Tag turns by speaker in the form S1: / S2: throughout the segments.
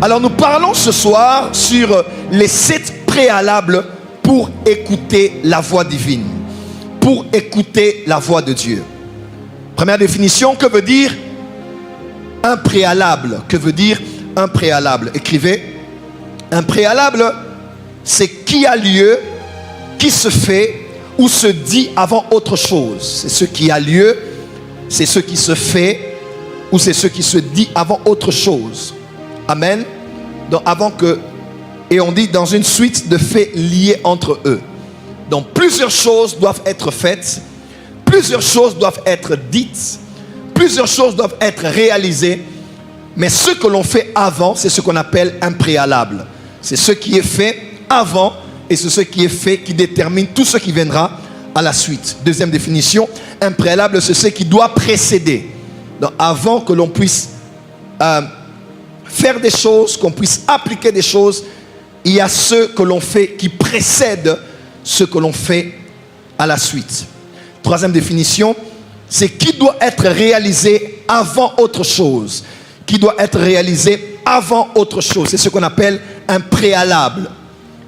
S1: Alors nous parlons ce soir sur les 7 préalables pour écouter la voix divine, pour écouter la voix de Dieu. Première définition, que veut dire un préalable? Que veut dire un préalable? Écrivez. Un préalable, c'est qui a lieu, qui se fait ou se dit avant autre chose. C'est ce qui a lieu, c'est ce qui se fait ou c'est ce qui se dit avant autre chose. Amen. Donc avant que, et on dit dans une suite de faits liés entre eux. Donc plusieurs choses doivent être faites, plusieurs choses doivent être dites, plusieurs choses doivent être réalisées, mais ce que l'on fait avant, c'est ce qu'on appelle un préalable. C'est ce qui est fait avant et c'est ce qui est fait qui détermine tout ce qui viendra à la suite. Deuxième définition, un préalable, c'est ce qui doit précéder. Donc avant que l'on puisse faire des choses, qu'on puisse appliquer des choses, il y a ce que l'on fait qui précède ce que l'on fait à la suite. Troisième définition, c'est qui doit être réalisé avant autre chose. Qui doit être réalisé avant autre chose. C'est ce qu'on appelle un préalable.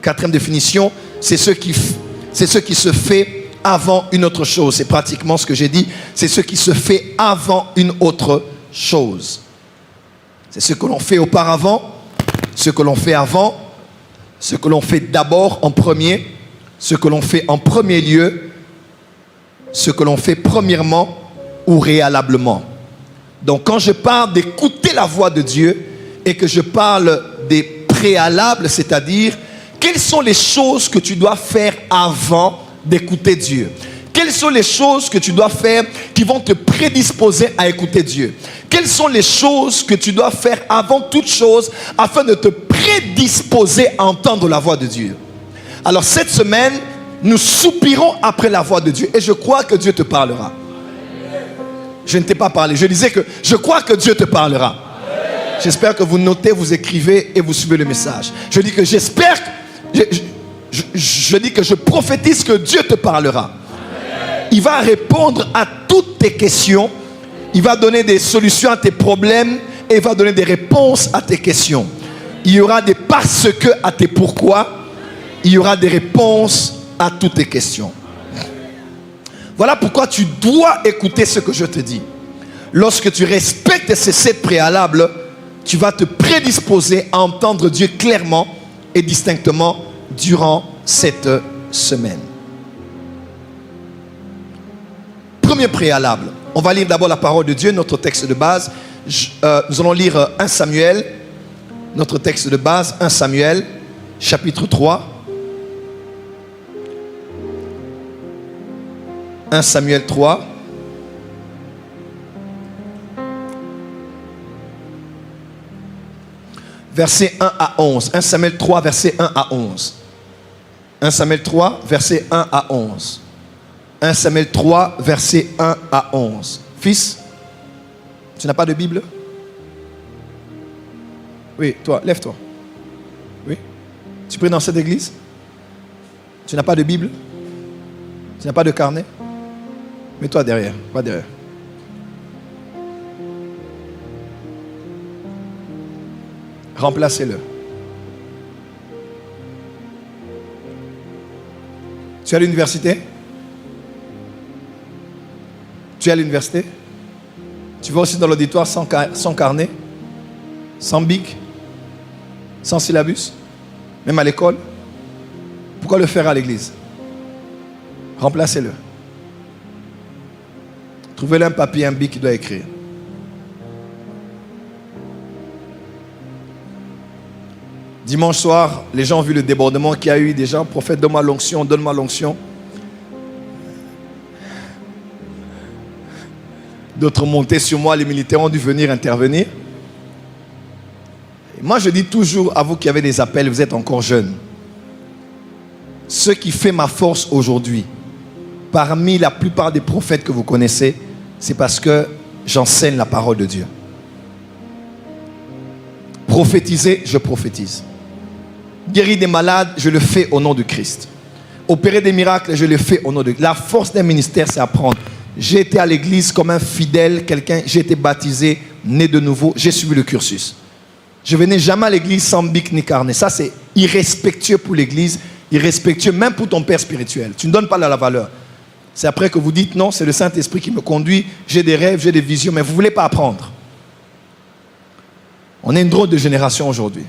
S1: Quatrième définition, c'est ce qui se fait avant une autre chose. C'est pratiquement ce que j'ai dit. C'est ce qui se fait avant une autre chose. C'est ce que l'on fait auparavant, ce que l'on fait avant, ce que l'on fait d'abord en premier, ce que l'on fait en premier lieu, ce que l'on fait premièrement ou préalablement. Donc quand je parle d'écouter la voix de Dieu et que je parle des préalables, c'est-à-dire quelles sont les choses que tu dois faire avant d'écouter Dieu? Quelles sont les choses que tu dois faire qui vont te prédisposer à écouter Dieu? Quelles sont les choses que tu dois faire avant toute chose afin de te prédisposer à entendre la voix de Dieu? Alors cette semaine, nous soupirons après la voix de Dieu et je crois que Dieu te parlera. Je ne t'ai pas parlé, je disais que je crois que Dieu te parlera. J'espère que vous notez, vous écrivez et vous suivez le message. Je dis que j'espère, je dis que je prophétise que Dieu te parlera. Il va répondre à toutes tes questions. Il va donner des solutions à tes problèmes et il va donner des réponses à tes questions. Il y aura des parce que à tes pourquoi. Il y aura des réponses à toutes tes questions. Voilà pourquoi tu dois écouter ce que je te dis. Lorsque tu respectes ces 7 préalables, tu vas te prédisposer à entendre Dieu clairement et distinctement durant cette semaine. Premier préalable. On va lire d'abord la parole de Dieu, notre texte de base. Nous allons lire 1 Samuel, notre texte de base, 1 Samuel, chapitre 3. 1 Samuel 3. Versets 1 à 11. 1 Samuel 3, versets 1 à 11. 1 Samuel 3, versets 1 à 11. 1 Samuel 3, versets 1 à 11. Fils, tu n'as pas de Bible? Oui, toi, lève-toi. Oui. Tu pries dans cette église? Tu n'as pas de Bible? Tu n'as pas de carnet? Mets-toi derrière, va derrière. Remplacez-le. Tu es à l'université? Tu es à l'université? Tu vas aussi dans l'auditoire sans carnet, sans bic, sans syllabus, même à l'école? Pourquoi le faire à l'église? Remplacez-le. Trouvez-le un papier, un bic qui doit écrire. Dimanche soir, les gens ont vu le débordement qu'il y a eu des gens. Prophète, donne-moi l'onction, donne-moi l'onction. D'autres montaient sur moi, les militaires ont dû venir intervenir. Et moi, je dis toujours à vous qui avez des appels, vous êtes encore jeunes. Ce qui fait ma force aujourd'hui, parmi la plupart des prophètes que vous connaissez, c'est parce que j'enseigne la parole de Dieu. Prophétiser, je prophétise. Guérir des malades, je le fais au nom de Christ. Opérer des miracles, je le fais au nom de Christ. La force d'un ministère, c'est apprendre. J'ai été à l'église comme un fidèle, j'ai été baptisé, né de nouveau, j'ai suivi le cursus. Je venais jamais à l'église sans bic ni carnet. Ça, c'est irrespectueux pour l'église, irrespectueux même pour ton père spirituel. Tu ne donnes pas la valeur. C'est après que vous dites non, c'est le Saint-Esprit qui me conduit, j'ai des rêves, j'ai des visions, mais vous ne voulez pas apprendre. On est une drôle de génération aujourd'hui.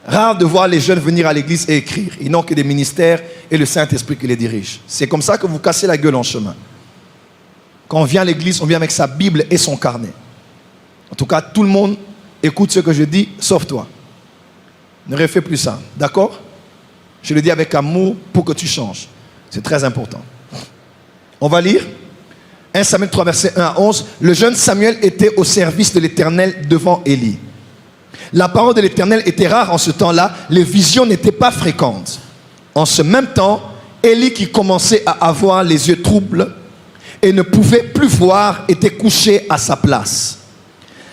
S1: Rare de voir les jeunes venir à l'église et écrire. Ils n'ont que des ministères et le Saint-Esprit qui les dirige. C'est comme ça que vous cassez la gueule en chemin. Quand on vient à l'église, on vient avec sa Bible et son carnet. En tout cas, tout le monde écoute ce que je dis, sauf toi. Ne refais plus ça, d'accord? Je le dis avec amour pour que tu changes. C'est très important. On va lire 1 Samuel 3, verset 1 à 11. Le jeune Samuel était au service de l'Éternel devant Élie. La parole de l'Éternel était rare en ce temps-là. Les visions n'étaient pas fréquentes. En ce même temps, Élie, qui commençait à avoir les yeux troubles et ne pouvait plus voir, était couché à sa place.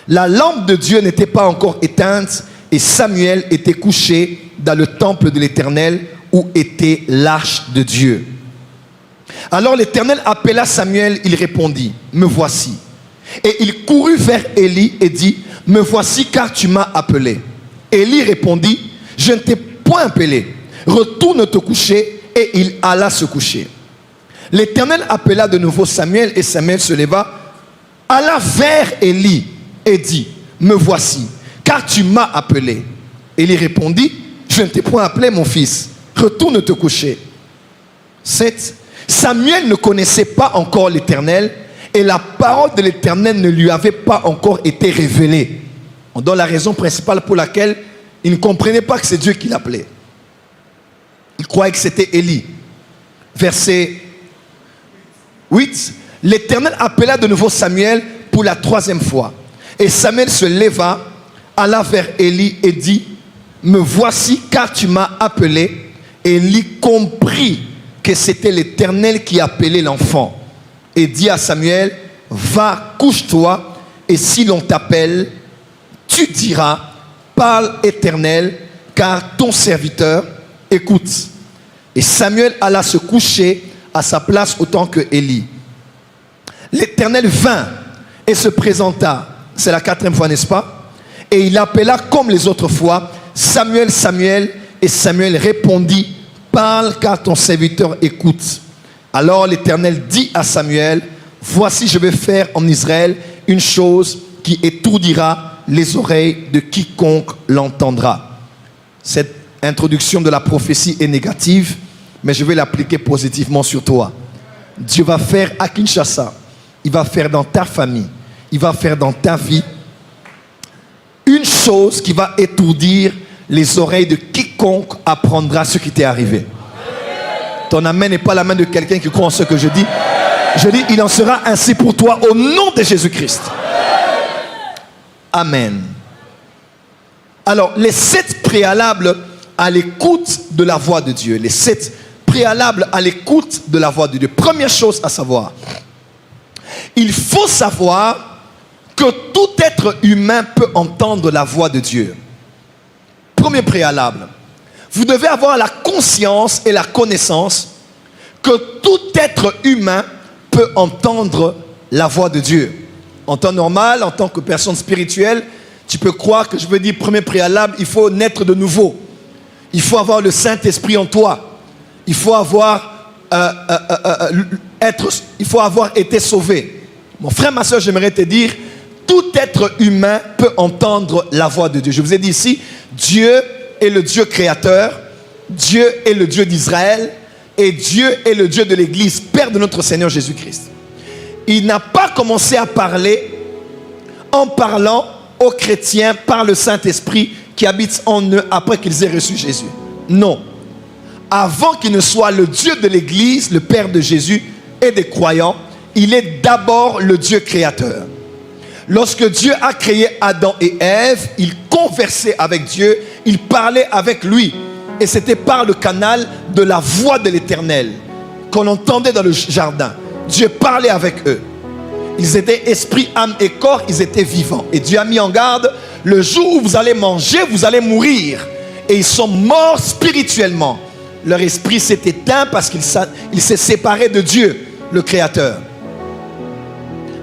S1: La lampe de Dieu n'était pas encore éteinte et Samuel était couché dans le temple de l'Éternel où était l'arche de Dieu. Alors l'Éternel appela Samuel, il répondit, « Me voici. » Et il courut vers Élie et dit, « Me voici car tu m'as appelé. » Élie répondit, « Je ne t'ai point appelé. Retourne te coucher. » Et il alla se coucher. L'Éternel appela de nouveau Samuel et Samuel se leva, alla vers Élie et dit, « Me voici, car tu m'as appelé. » Élie répondit, « Je ne t'ai point appelé mon fils. Retourne te coucher. » 7. Samuel ne connaissait pas encore l'Éternel et la parole de l'Éternel ne lui avait pas encore été révélée. On donne la raison principale pour laquelle il ne comprenait pas que c'est Dieu qui l'appelait. Il croyait que c'était Élie. Verset 8. L'Éternel appela de nouveau Samuel pour la troisième fois. Et Samuel se leva, alla vers Élie et dit, « Me voici car tu m'as appelé. » Élie comprit que c'était l'Éternel qui appelait l'enfant. Et dit à Samuel, « Va, couche-toi, et si l'on t'appelle, tu diras, parle Éternel, car ton serviteur écoute. » Et Samuel alla se coucher à sa place autant que Élie. L'Éternel vint et se présenta. C'est la quatrième fois, n'est-ce pas? Et il appela comme les autres fois, « Samuel, Samuel. » Et Samuel répondit, « Parle car ton serviteur écoute. » Alors l'Éternel dit à Samuel, « Voici, je vais faire en Israël une chose qui étourdira les oreilles de quiconque l'entendra. » Cette introduction de la prophétie est négative, mais je vais l'appliquer positivement sur toi. Dieu va faire à Kinshasa, il va faire dans ta famille, il va faire dans ta vie une chose qui va étourdir les oreilles de quiconque apprendra ce qui t'est arrivé. Ton amen n'est pas la main de quelqu'un qui croit en ce que je dis. Je dis, il en sera ainsi pour toi au nom de Jésus-Christ. Amen. Alors, les 7 préalables à l'écoute de la voix de Dieu. Les 7 préalables à l'écoute de la voix de Dieu. Première chose à savoir, il faut savoir que tout être humain peut entendre la voix de Dieu. Premier préalable, vous devez avoir la conscience et la connaissance que tout être humain peut entendre la voix de Dieu. En temps normal, en tant que personne spirituelle, tu peux croire que je veux dire premier préalable, il faut naître de nouveau. Il faut avoir le Saint-Esprit en toi. Il faut avoir, il faut avoir été sauvé. Mon frère, ma soeur, j'aimerais te dire, tout être humain peut entendre la voix de Dieu. Je vous ai dit ici, Dieu est le Dieu créateur, Dieu est le Dieu d'Israël et Dieu est le Dieu de l'Église, Père de notre Seigneur Jésus-Christ. Il n'a pas commencé à parler en parlant aux chrétiens par le Saint-Esprit qui habite en eux après qu'ils aient reçu Jésus. Non. Avant qu'il ne soit le Dieu de l'Église, le Père de Jésus et des croyants, il est d'abord le Dieu créateur. Lorsque Dieu a créé Adam et Ève, il conversait avec Dieu, il parlait avec lui. Et c'était par le canal de la voix de l'Éternel qu'on entendait dans le jardin. Dieu parlait avec eux. Ils étaient esprit, âme et corps, ils étaient vivants. Et Dieu a mis en garde, le jour où vous allez manger, vous allez mourir. Et ils sont morts spirituellement. Leur esprit s'est éteint parce qu'il s'est séparé de Dieu, le Créateur.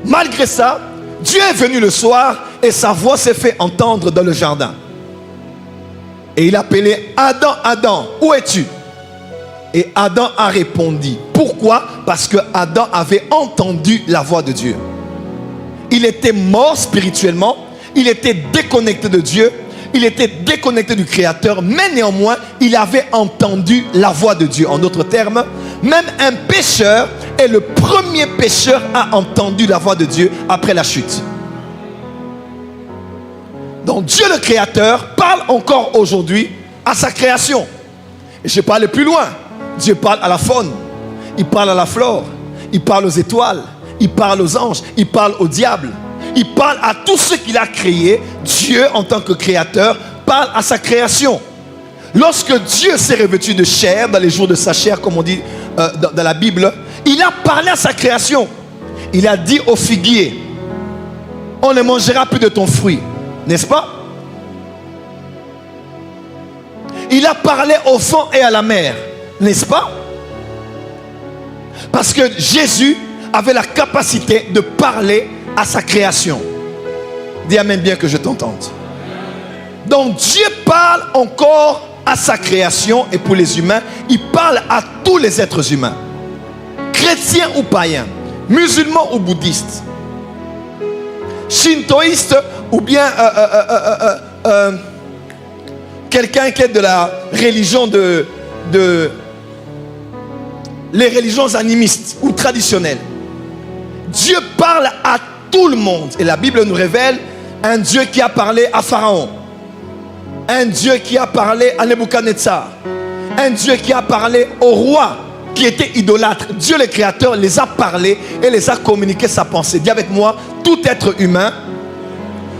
S1: Malgré ça, Dieu est venu le soir et sa voix s'est fait entendre dans le jardin. Et il appelait Adam, Adam, où es-tu? Et Adam a répondu. Pourquoi? Parce que Adam avait entendu la voix de Dieu. Il était mort spirituellement, il était déconnecté de Dieu, il était déconnecté du Créateur, mais néanmoins, il avait entendu la voix de Dieu. En d'autres termes, même un pécheur est le premier pécheur à entendu la voix de Dieu après la chute. Donc Dieu le Créateur parle encore aujourd'hui à sa création. Et je vais parler plus loin. Dieu parle à la faune, il parle à la flore, il parle aux étoiles, il parle aux anges, il parle au diable. Il parle à tout ce qu'il a créé. Dieu, en tant que créateur, parle à sa création. Lorsque Dieu s'est revêtu de chair, dans les jours de sa chair, comme on dit dans la Bible, il a parlé à sa création. Il a dit au figuier, on ne mangera plus de ton fruit. N'est-ce pas? Il a parlé au vent et à la mer. N'est-ce pas? Parce que Jésus avait la capacité de parler à sa création. Dis amen bien que je t'entende. Donc Dieu parle encore à sa création, et pour les humains, il parle à tous les êtres humains. Chrétiens ou païens, musulmans ou bouddhistes, shintoïstes ou bien quelqu'un qui est de la religion les religions animistes ou traditionnelles. Dieu parle à tout le monde. Et la Bible nous révèle un Dieu qui a parlé à Pharaon, un Dieu qui a parlé à Nebuchadnezzar, un Dieu qui a parlé au roi qui était idolâtre. Dieu le Créateur les a parlé et les a communiqué sa pensée. Dis avec moi, tout être humain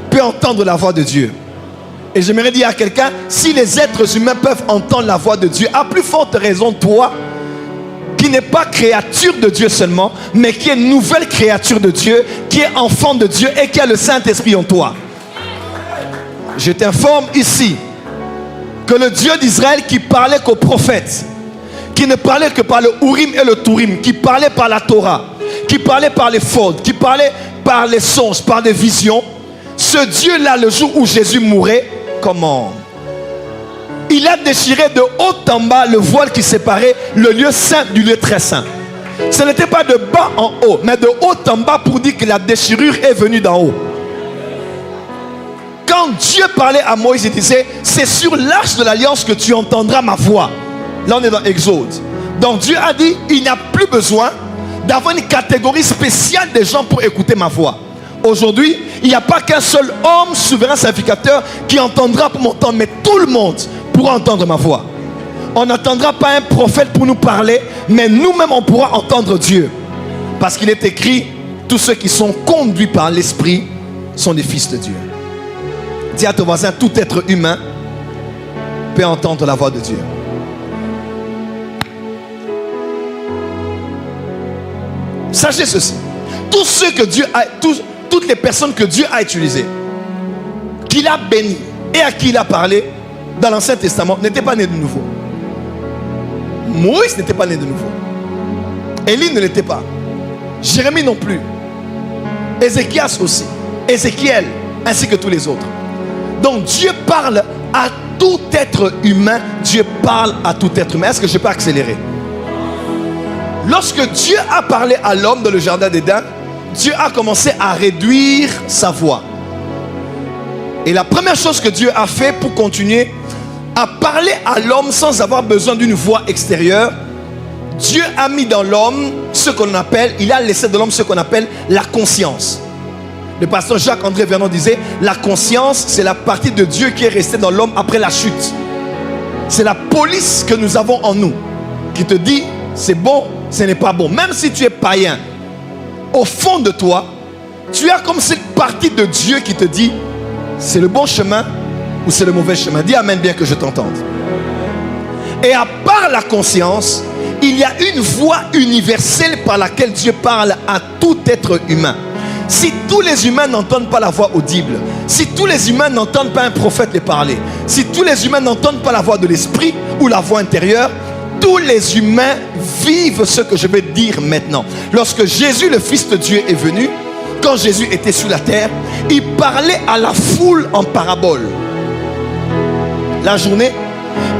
S1: peut entendre la voix de Dieu. Et j'aimerais dire à quelqu'un, si les êtres humains peuvent entendre la voix de Dieu, à plus forte raison toi, qui n'est pas créature de Dieu seulement, mais qui est nouvelle créature de Dieu, qui est enfant de Dieu et qui a le Saint-Esprit en toi. Je t'informe ici que le Dieu d'Israël qui parlait qu'aux prophètes, qui ne parlait que par le Urim et le Turim, qui parlait par la Torah, qui parlait par les fautes, qui parlait par les songes, par des visions, ce Dieu-là, le jour où Jésus mourait, comment? Il a déchiré de haut en bas le voile qui séparait le lieu saint du lieu très saint. Ce n'était pas de bas en haut, mais de haut en bas, pour dire que la déchirure est venue d'en haut. Quand Dieu parlait à Moïse, il disait, c'est sur l'arche de l'alliance que tu entendras ma voix. Là on est dans Exode. Donc Dieu a dit, il n'y a plus besoin d'avoir une catégorie spéciale de gens pour écouter ma voix. Aujourd'hui, il n'y a pas qu'un seul homme souverain sacrificateur qui entendra pour m'entendre, mais tout le monde pourra entendre ma voix. On n'attendra pas un prophète pour nous parler, mais nous-mêmes on pourra entendre Dieu. Parce qu'il est écrit, tous ceux qui sont conduits par l'Esprit sont des fils de Dieu. Dis à ton voisin, tout être humain peut entendre la voix de Dieu. Sachez ceci, tous ceux que Dieu a, toutes les personnes que Dieu a utilisées, qu'il a bénies et à qui il a parlé dans l'Ancien Testament, n'étaient pas nés de nouveau. Moïse n'était pas né de nouveau. Élie ne l'était pas. Jérémie non plus. Ézéchias aussi. Ézéchiel, ainsi que tous les autres. Donc Dieu parle à tout être humain. Dieu parle à tout être humain. Est-ce que je peux accélérer? Lorsque Dieu a parlé à l'homme dans le jardin d'Éden, Dieu a commencé à réduire sa voix. Et la première chose que Dieu a fait pour continuer à parler à l'homme sans avoir besoin d'une voix extérieure, Dieu a mis dans l'homme ce qu'on appelle, il a laissé dans l'homme ce qu'on appelle la conscience. Le pasteur Jacques-André Vernon disait, la conscience, c'est la partie de Dieu qui est restée dans l'homme après la chute. C'est la police que nous avons en nous, qui te dit, c'est bon, ce n'est pas bon. Même si tu es païen, au fond de toi, tu as comme cette partie de Dieu qui te dit, c'est le bon chemin ou c'est le mauvais chemin. Dis amen bien que je t'entende. Et à part la conscience, il y a une voix universelle par laquelle Dieu parle à tout être humain. Si tous les humains n'entendent pas la voix audible, si tous les humains n'entendent pas un prophète les parler, si tous les humains n'entendent pas la voix de l'esprit ou la voix intérieure, tous les humains vivent ce que je vais dire maintenant. Lorsque Jésus, le Fils de Dieu, est venu, quand Jésus était sur la terre, il parlait à la foule en parabole. la journée.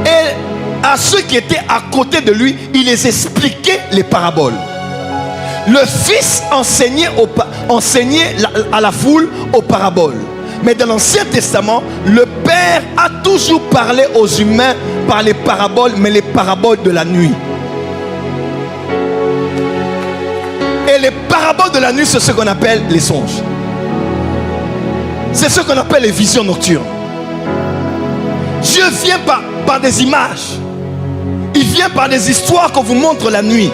S1: Et à ceux qui étaient à côté de lui, il les expliquait les paraboles. Le Fils enseignait à la foule aux paraboles. Mais dans l'Ancien Testament, le Père a toujours parlé aux humains par les paraboles, mais les paraboles de la nuit. Et les paraboles de la nuit, c'est ce qu'on appelle les songes. C'est ce qu'on appelle les visions nocturnes. Dieu vient par des images. Il vient par des histoires qu'on vous montre la nuit.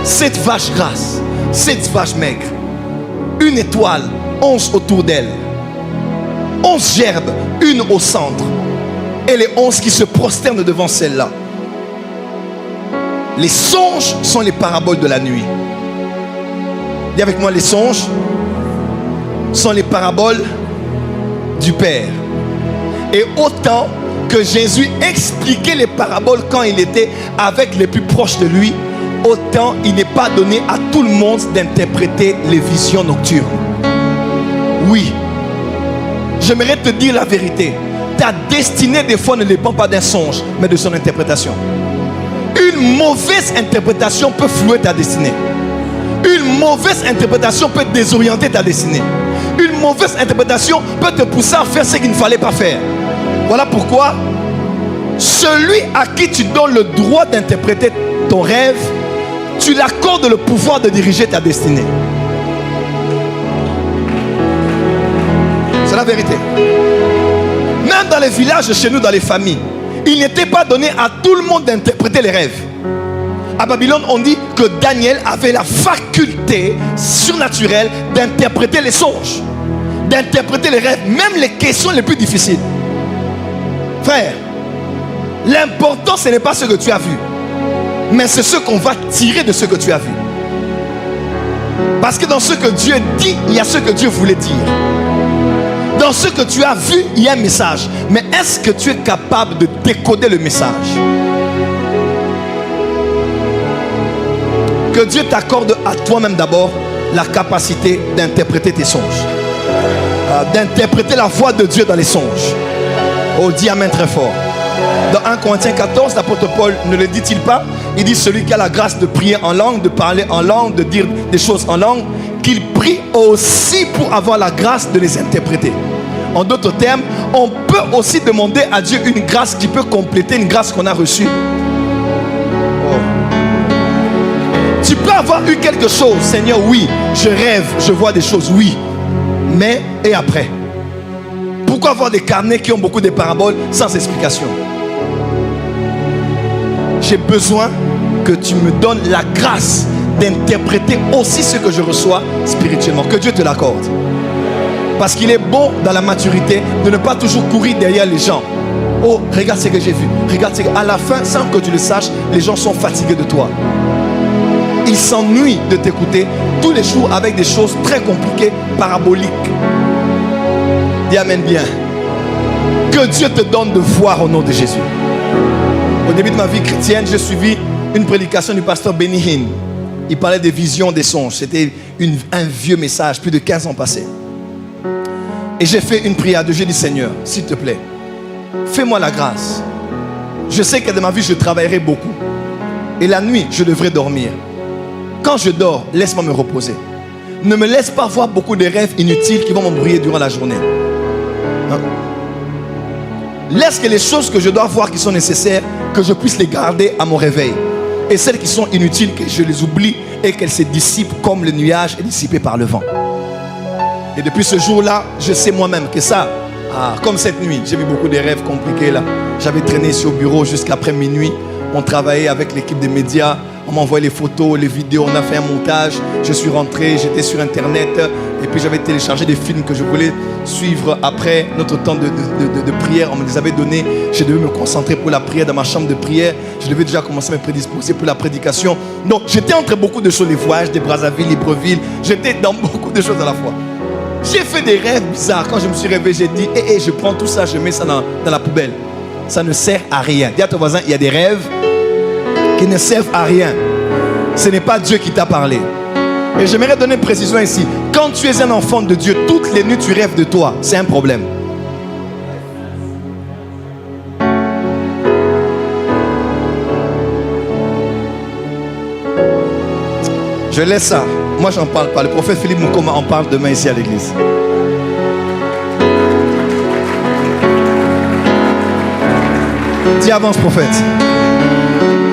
S1: Cette vache grasse, cette vache maigre, une étoile, 11 autour d'elle, 11 gerbes, une au centre, et les 11 qui se prosternent devant celle-là. Les songes sont les paraboles de la nuit. Dis avec moi, les songes sont les paraboles du Père. Et autant que Jésus expliquait les paraboles quand il était avec les plus proches de lui, autant il n'est pas donné à tout le monde d'interpréter les visions nocturnes. Oui, j'aimerais te dire la vérité. Ta destinée des fois ne dépend pas d'un songe, mais de son interprétation. Une mauvaise interprétation peut flouer ta destinée. Une mauvaise interprétation peut désorienter ta destinée. Une mauvaise interprétation peut te pousser à faire ce qu'il ne fallait pas faire. Voilà pourquoi celui à qui tu donnes le droit d'interpréter ton rêve, tu l'accordes le pouvoir de diriger ta destinée. C'est la vérité. Même dans les villages chez nous, dans les familles, il n'était pas donné à tout le monde d'interpréter les rêves. À Babylone, on dit que Daniel avait la faculté surnaturelle d'interpréter les songes, d'interpréter les rêves, même les questions les plus difficiles. Frère, l'important ce n'est pas ce que tu as vu, mais c'est ce qu'on va tirer de ce que tu as vu. Parce que dans ce que Dieu dit, il y a ce que Dieu voulait dire. Dans ce que tu as vu, il y a un message. Mais est-ce que tu es capable de décoder le message? Que Dieu t'accorde à toi-même d'abord la capacité d'interpréter tes songes, d'interpréter la voix de Dieu dans les songes. Oh, dis amen très fort. Dans 1 Corinthiens 14, l'apôtre Paul ne le dit-il pas? Il dit celui qui a la grâce de prier en langue, de parler en langue, de dire des choses en langue, qu'il prie aussi pour avoir la grâce de les interpréter. En d'autres termes, on peut aussi demander à Dieu une grâce qui peut compléter une grâce qu'on a reçue. Oh. Tu peux avoir eu quelque chose, Seigneur, oui, je rêve, je vois des choses, oui. Mais, et après? Pourquoi avoir des carnets qui ont beaucoup de paraboles sans explication? J'ai besoin que tu me donnes la grâce d'interpréter aussi ce que je reçois spirituellement. Que Dieu te l'accorde. Parce qu'il est bon dans la maturité de ne pas toujours courir derrière les gens. Oh, regarde ce que j'ai vu. Regarde ce que... À la fin, sans que tu le saches, les gens sont fatigués de toi. Ils s'ennuient de t'écouter tous les jours avec des choses très compliquées, paraboliques. Dis amen bien. Que Dieu te donne de voir au nom de Jésus. Au début de ma vie chrétienne, j'ai suivi une prédication du pasteur Benny Hinn. Il parlait des visions, des songes. C'était un vieux message, plus de 15 ans passés. Et j'ai fait une prière de Dieu. J'ai dit Seigneur, s'il te plaît, fais-moi la grâce. Je sais que dans ma vie, je travaillerai beaucoup. Et la nuit, je devrais dormir. Quand je dors, laisse-moi me reposer. Ne me laisse pas voir beaucoup de rêves inutiles qui vont m'embrouiller durant la journée. Hein? Laisse que les choses que je dois voir qui sont nécessaires, que je puisse les garder à mon réveil. Et celles qui sont inutiles, que je les oublie et qu'elles se dissipent comme le nuage est dissipé par le vent. Et depuis ce jour-là, je sais moi-même que ça, comme cette nuit, j'ai vu beaucoup de rêves compliqués là. J'avais traîné ici au bureau jusqu'après minuit. On travaillait avec l'équipe des médias. On m'envoyait les photos, les vidéos. On a fait un montage. Je suis rentré, j'étais sur Internet. Et puis j'avais téléchargé des films que je voulais suivre après notre temps de prière. On me les avait donnés. Je devais me concentrer pour la prière dans ma chambre de prière. Je devais déjà commencer à me prédisposer pour la prédication. Donc j'étais entre beaucoup de choses. Les voyages de Brazzaville, Libreville. J'étais dans beaucoup de choses à la fois. J'ai fait des rêves bizarres. Quand je me suis réveillé, j'ai dit je prends tout ça, je mets ça dans la poubelle. Ça ne sert à rien. Dis à ton voisin, il y a des rêves qui ne servent à rien. Ce n'est pas Dieu qui t'a parlé. Et j'aimerais donner une précision ici. Quand tu es un enfant de Dieu, toutes les nuits tu rêves de toi. C'est un problème. Je laisse ça. Moi, j'en parle pas. Le prophète Philippe Moukoma en parle demain ici à l'église. Dis avance, prophète.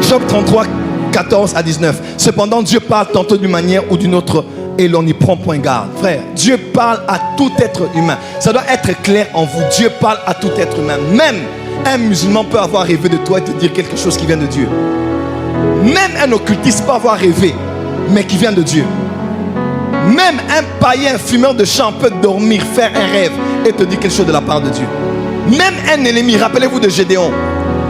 S1: Job 33, 14 à 19. Cependant, Dieu parle tantôt d'une manière ou d'une autre et l'on n'y prend point garde. Frère, Dieu parle à tout être humain. Ça doit être clair en vous. Dieu parle à tout être humain. Même un musulman peut avoir rêvé de toi et te dire quelque chose qui vient de Dieu. Même un occultiste peut avoir rêvé, mais qui vient de Dieu. Même un païen, fumeur de champ peut dormir, faire un rêve et te dire quelque chose de la part de Dieu. Même un ennemi, rappelez-vous de Gédéon,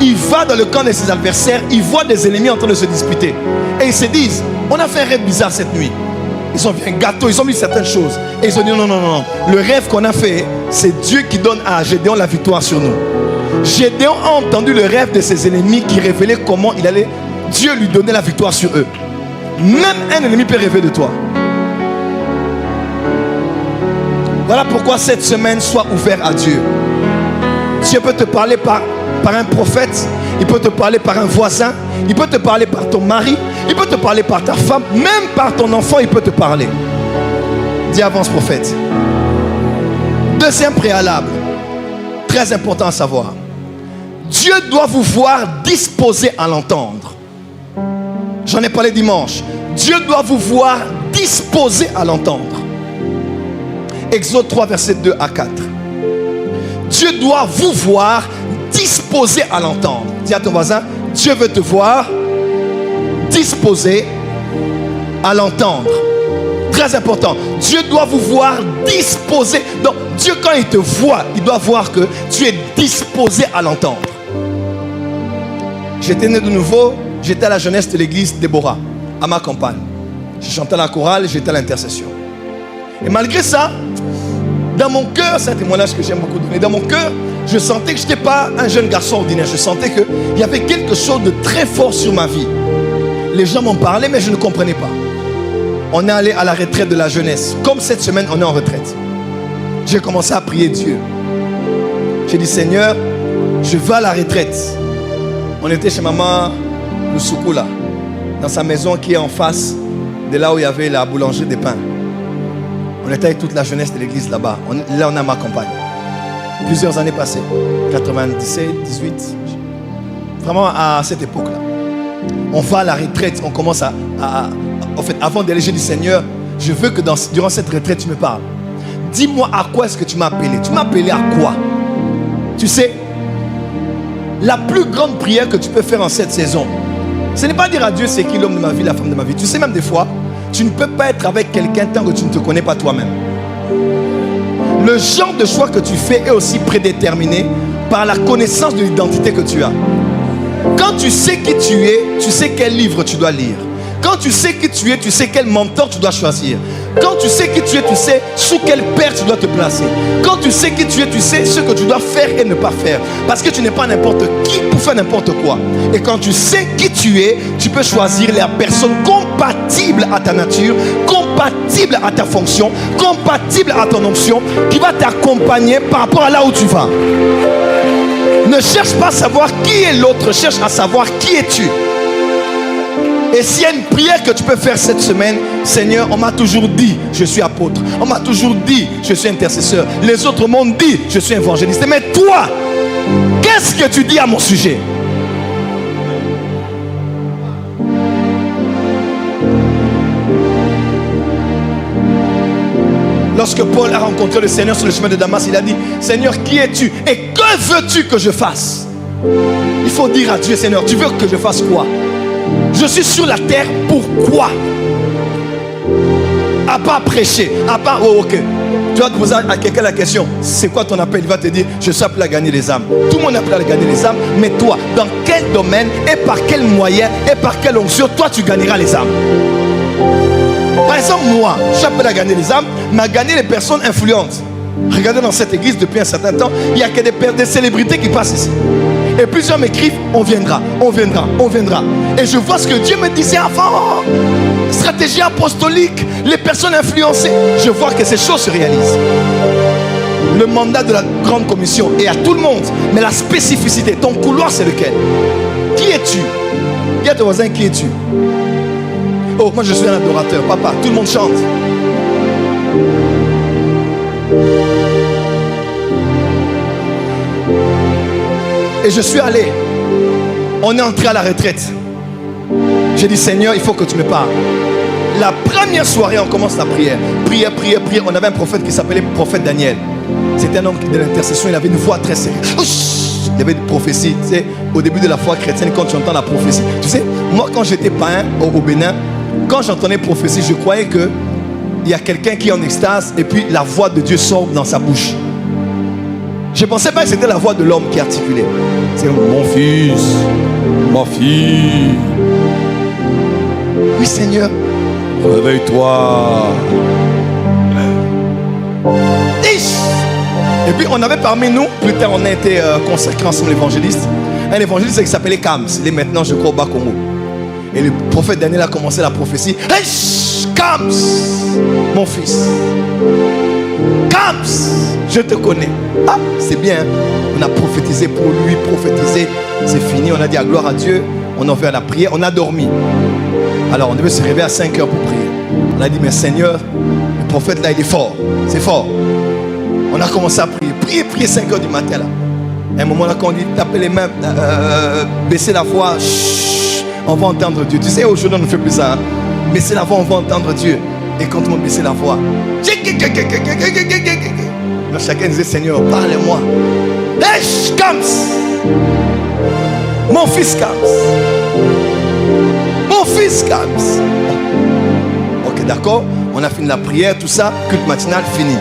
S1: il va dans le camp de ses adversaires, il voit des ennemis en train de se disputer. Et ils se disent, on a fait un rêve bizarre cette nuit. Ils ont vu un gâteau, ils ont vu certaines choses. Et ils ont dit, non, non, non, non. Le rêve qu'on a fait, c'est Dieu qui donne à Gédéon la victoire sur nous. Gédéon a entendu le rêve de ses ennemis qui révélait comment il allait, Dieu lui donner la victoire sur eux. Même un ennemi peut rêver de toi. Voilà pourquoi cette semaine, sois ouvert à Dieu. Dieu peut te parler par un prophète, il peut te parler par un voisin, il peut te parler par ton mari, il peut te parler par ta femme, même par ton enfant, il peut te parler. Dis avance, prophète. Deuxième préalable, très important à savoir. Dieu doit vous voir disposé à l'entendre. J'en ai parlé dimanche. Dieu doit vous voir disposé à l'entendre. Exode 3, versets 2 à 4. Dieu doit vous voir disposé à l'entendre. Dis à ton voisin, Dieu veut te voir disposé à l'entendre. Très important. Dieu doit vous voir disposé. Donc, Dieu, quand il te voit, il doit voir que tu es disposé à l'entendre. J'étais né de nouveau, j'étais à la jeunesse de l'église Déborah, à ma campagne. Je chantais à la chorale, j'étais à l'intercession. Et malgré ça, dans mon cœur, c'est un témoignage que j'aime beaucoup donner, dans mon cœur, je sentais que je n'étais pas un jeune garçon ordinaire. Je sentais qu'il y avait quelque chose de très fort sur ma vie. Les gens m'en parlaient, mais je ne comprenais pas. On est allé à la retraite de la jeunesse. Comme cette semaine, on est en retraite. J'ai commencé à prier Dieu. J'ai dit, Seigneur, je vais à la retraite. On était chez maman Lusukula, dans sa maison qui est en face de là où il y avait la boulangerie des pains. On était avec toute la jeunesse de l'église là-bas. Là, on a ma campagne. Plusieurs années passées. 97, 18. Vraiment à cette époque-là. On va à la retraite. On commence en fait, avant d'aller, j'ai dit, Seigneur, je veux que durant cette retraite, tu me parles. Dis-moi à quoi est-ce que tu m'as appelé. Tu m'as appelé à quoi? Tu sais, la plus grande prière que tu peux faire en cette saison, ce n'est pas dire à Dieu c'est qui l'homme de ma vie, la femme de ma vie. Tu sais, même des fois, tu ne peux pas être avec quelqu'un tant que tu ne te connais pas toi-même. Le genre de choix que tu fais est aussi prédéterminé par la connaissance de l'identité que tu as. Quand tu sais qui tu es, tu sais quel livre tu dois lire. Quand tu sais qui tu es, tu sais quel mentor tu dois choisir. Quand tu sais qui tu es, tu sais sous quel père tu dois te placer. Quand tu sais qui tu es, tu sais ce que tu dois faire et ne pas faire. Parce que tu n'es pas n'importe qui pour faire n'importe quoi. Et quand tu sais qui tu es, tu peux choisir la personne compatible à ta nature, compatible à ta fonction, compatible à ton onction, qui va t'accompagner par rapport à là où tu vas. Ne cherche pas à savoir qui est l'autre, cherche à savoir qui es-tu. Et s'il y a une prière que tu peux faire cette semaine, Seigneur, on m'a toujours dit, je suis apôtre. On m'a toujours dit, je suis intercesseur. Les autres m'ont dit, je suis évangéliste. Mais toi, qu'est-ce que tu dis à mon sujet? Lorsque Paul a rencontré le Seigneur sur le chemin de Damas, il a dit, Seigneur, qui es-tu? Et que veux-tu que je fasse? Il faut dire à Dieu, Seigneur, tu veux que je fasse quoi? Je suis sur la terre, pourquoi? À part prêcher, à part, oh ok. Tu vas te poser à quelqu'un la question, c'est quoi ton appel? Il va te dire, je suis appelé à gagner les âmes. Tout le monde est appelé à gagner les âmes, mais toi, dans quel domaine et par quel moyen et par quelle onction, toi tu gagneras les âmes? Par exemple, moi, je suis appelé à gagner les âmes, mais à gagner les personnes influentes. Regardez dans cette église depuis un certain temps, il n'y a que des célébrités qui passent ici. Et plusieurs m'écrivent, on viendra, on viendra, on viendra. Et je vois ce que Dieu me disait avant. Stratégie apostolique, les personnes influencées. Je vois que ces choses se réalisent. Le mandat de la grande commission est à tout le monde. Mais la spécificité, ton couloir c'est lequel? Qui es-tu? Dis à ton voisin, qui es-tu? Oh, moi je suis un adorateur. Papa, tout le monde chante. Et je suis allé. On est entré à la retraite. J'ai dit, Seigneur, il faut que tu me parles. La première soirée, on commence la prière. Prière, prière, prière. On avait un prophète qui s'appelait prophète Daniel. C'était un homme de l'intercession. Il avait une voix très sérieuse. Il y avait une prophétie. Tu sais, au début de la foi chrétienne, quand tu entends la prophétie. Tu sais, moi, quand j'étais païen au Bénin, quand j'entendais prophétie, je croyais qu'il y a quelqu'un qui est en extase et puis la voix de Dieu sort dans sa bouche. Je ne pensais pas que c'était la voix de l'homme qui articulait. C'est mon fils, ma fille. Oui, Seigneur. Réveille-toi. Et puis on avait parmi nous, plus tard on a été consacrés ensemble l'évangéliste. Un évangéliste qui s'appelait Kams. Il est maintenant, je crois, au Bas-Congo. Et le prophète Daniel a commencé la prophétie. Hey, Kams, mon fils. Kams, je te connais. Ah, c'est bien. On a prophétisé pour lui, prophétisé. C'est fini, on a dit à gloire à Dieu. On a fait la prière, on a dormi. Alors on devait se réveiller à 5 heures pour prier. On a dit, mais Seigneur, le prophète là, il est fort. C'est fort. On a commencé à prier. Prier, prier 5 heures du matin là. À un moment là, quand on dit taper les mains, baisser la voix, chut, on va entendre Dieu. Tu sais, aujourd'hui on ne fait plus ça. Hein? Baisser la voix, on va entendre Dieu. Et quand on baissait la voix, chacun disait, Seigneur, parle-moi. Hey, Kams, mon fils Kams. Mon fils Kams. Ok, d'accord. On a fini la prière, tout ça. Culte matinal fini.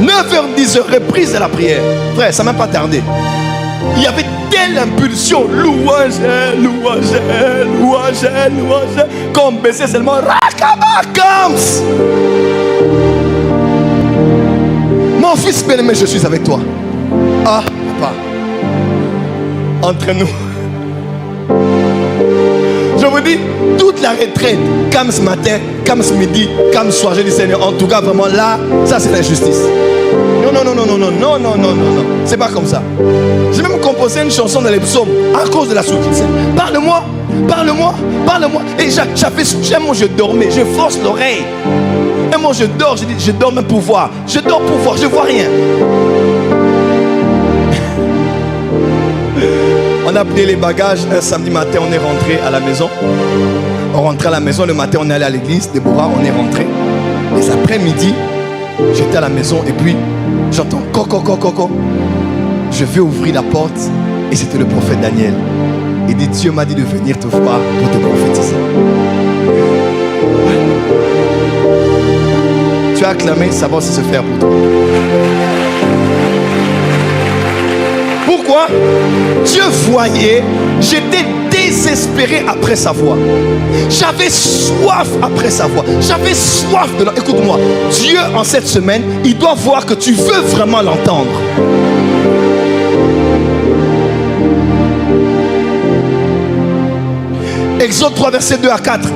S1: 9h10, reprise de la prière. Frère, ça n'a même pas tardé. Il y avait telle impulsion. Louange, louange, louange, louange. Comme baissait seulement Rakaba Kams. Mon fils bien-aimé, je suis avec toi. Ah, papa. Entre nous. Je vous dis, toute la retraite, comme ce matin, comme ce midi, comme ce soir, je dis Seigneur, en tout cas, vraiment là, ça c'est l'injustice. Non, non, non, non, non, non, non, non, non, non, non. C'est pas comme ça. J'ai même composé une chanson dans les psaumes à cause de la souffrance. Parle-moi, parle-moi, parle-moi. Et moi je dormais, je force l'oreille. Et moi je dors, je dis, je dors même pour voir. Je dors pour voir, je vois rien. On a pris les bagages, un samedi matin on est rentré à la maison. On rentrait à la maison, le matin on est allé à l'église, Déborah, on est rentré. Et cet après-midi, j'étais à la maison et puis j'entends coco, coco, coco. Je vais ouvrir la porte et c'était le prophète Daniel. Il dit, Dieu m'a dit de venir te voir pour te prophétiser. Tu as acclamé, ça va aussi se faire pour toi. Pourquoi? Dieu voyait, j'étais désespéré après sa voix. J'avais soif après sa voix. J'avais soif de l'entendre. Écoute-moi, Dieu en cette semaine, il doit voir que tu veux vraiment l'entendre. Exode 3, versets 2 à 4.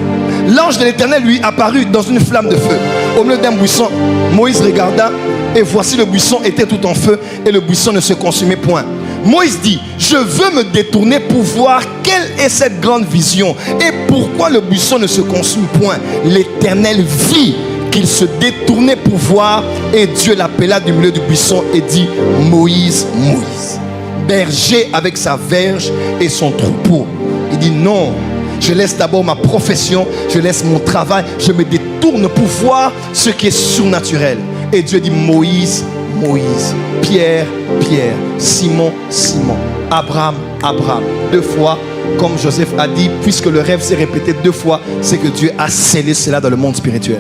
S1: L'ange de l'Éternel lui apparut dans une flamme de feu au milieu d'un buisson. Moïse regarda et voici le buisson était tout en feu et le buisson ne se consumait point. Moïse dit, je veux me détourner pour voir quelle est cette grande vision et pourquoi le buisson ne se consume point. L'Éternel vit qu'il se détournait pour voir et Dieu l'appela du milieu du buisson et dit, Moïse, Moïse. Berger avec sa verge et son troupeau. Il dit, non, je laisse d'abord ma profession, je laisse mon travail, je me détourne pour voir ce qui est surnaturel. Et Dieu dit, Moïse, Moïse, Pierre, Pierre, Simon, Simon, Abraham, Abraham. 2 fois, comme Joseph a dit, puisque le rêve s'est répété 2 fois, c'est que Dieu a scellé cela dans le monde spirituel.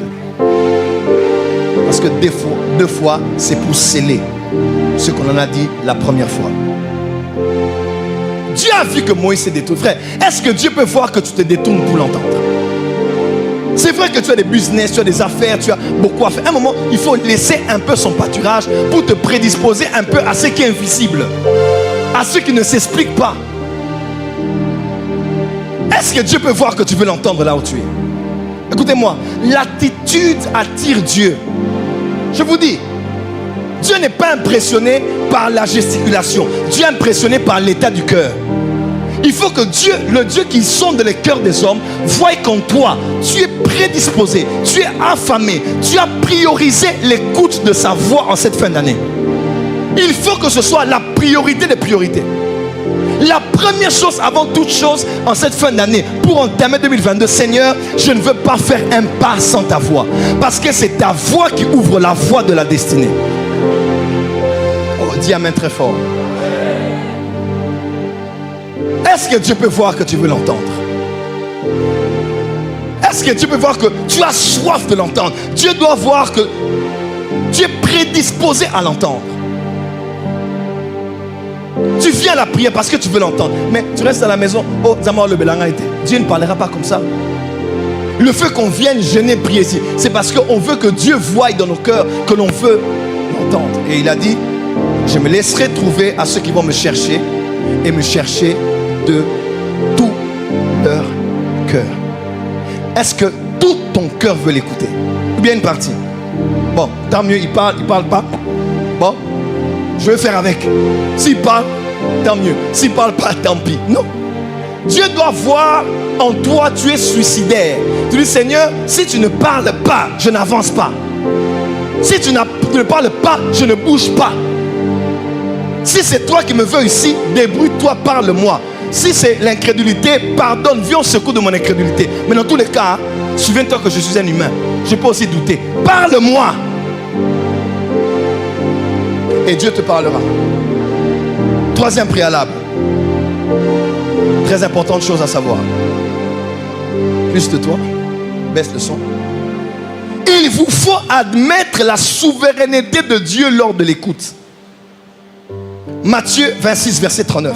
S1: Parce que 2 fois, c'est pour sceller ce qu'on en a dit la première fois. Dieu a vu que Moïse s'est détourné. Frère, est-ce que Dieu peut voir que tu te détournes pour l'entendre? C'est vrai que tu as des business, tu as des affaires, tu as beaucoup à faire. À un moment, il faut laisser un peu son pâturage pour te prédisposer un peu à ce qui est invisible, à ce qui ne s'explique pas. Est-ce que Dieu peut voir que tu veux l'entendre là où tu es? Écoutez-moi, l'attitude attire Dieu. Je vous dis, Dieu n'est pas impressionné par la gesticulation. Dieu est impressionné par l'état du cœur. Il faut que Dieu, le Dieu qui sonde les cœurs des hommes, voie qu'en toi, tu es prédisposé, tu es affamé, tu as priorisé l'écoute de sa voix en cette fin d'année. Il faut que ce soit la priorité des priorités. La première chose avant toute chose en cette fin d'année, pour entamer 2022, Seigneur, je ne veux pas faire un pas sans ta voix. Parce que c'est ta voix qui ouvre la voie de la destinée. Oh, dis amen très fort. Est-ce que Dieu peut voir que tu veux l'entendre? Est-ce que Dieu peut voir que tu as soif de l'entendre? Dieu doit voir que tu es prédisposé à l'entendre. Tu viens à la prière parce que tu veux l'entendre. Mais tu restes à la maison. Oh, Zamar le Belanga était. Dieu ne parlera pas comme ça. Le fait qu'on vienne jeûner, prier ici, c'est parce qu'on veut que Dieu voie dans nos cœurs que l'on veut l'entendre. Et il a dit, je me laisserai trouver à ceux qui vont me chercher et me chercher de tout leur cœur. Est-ce que tout ton cœur veut l'écouter? Ou bien une partie? Bon, tant mieux, il parle pas. Bon, je vais faire avec. S'il parle, tant mieux. S'il parle pas, tant pis. Non. Dieu doit voir en toi, tu es suicidaire. Tu dis, Seigneur, si tu ne parles pas, je n'avance pas. Si tu ne parles pas, je ne bouge pas. Si c'est toi qui me veux ici, débrouille-toi, parle-moi. Si c'est l'incrédulité, pardonne, viens au secours de mon incrédulité. Mais dans tous les cas, souviens-toi que je suis un humain. Je peux aussi douter. Parle-moi. Et Dieu te parlera. Troisième préalable. Très importante chose à savoir. Plus de toi. Baisse le son. Il vous faut admettre la souveraineté de Dieu lors de l'écoute. Matthieu 26, verset 39.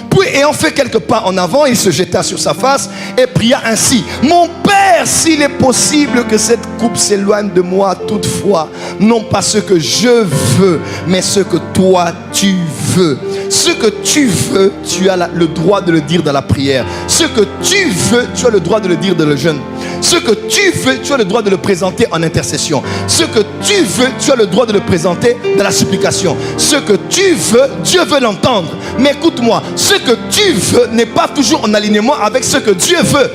S1: Puis, ayant fait quelques pas en avant, il se jeta sur sa face et pria ainsi. Mon Père, s'il est possible que cette coupe s'éloigne de moi, toutefois, non pas ce que je veux, mais ce que toi tu veux. Ce que tu veux, tu as le droit de le dire dans la prière. Ce que tu veux, tu as le droit de le dire dans le jeûne. Ce que tu veux, tu as le droit de le présenter en intercession. Ce que tu veux, tu as le droit de le présenter dans la supplication. Ce que tu veux, Dieu veut l'entendre. Mais écoute-moi, ce que tu veux n'est pas toujours en alignement avec ce que Dieu veut.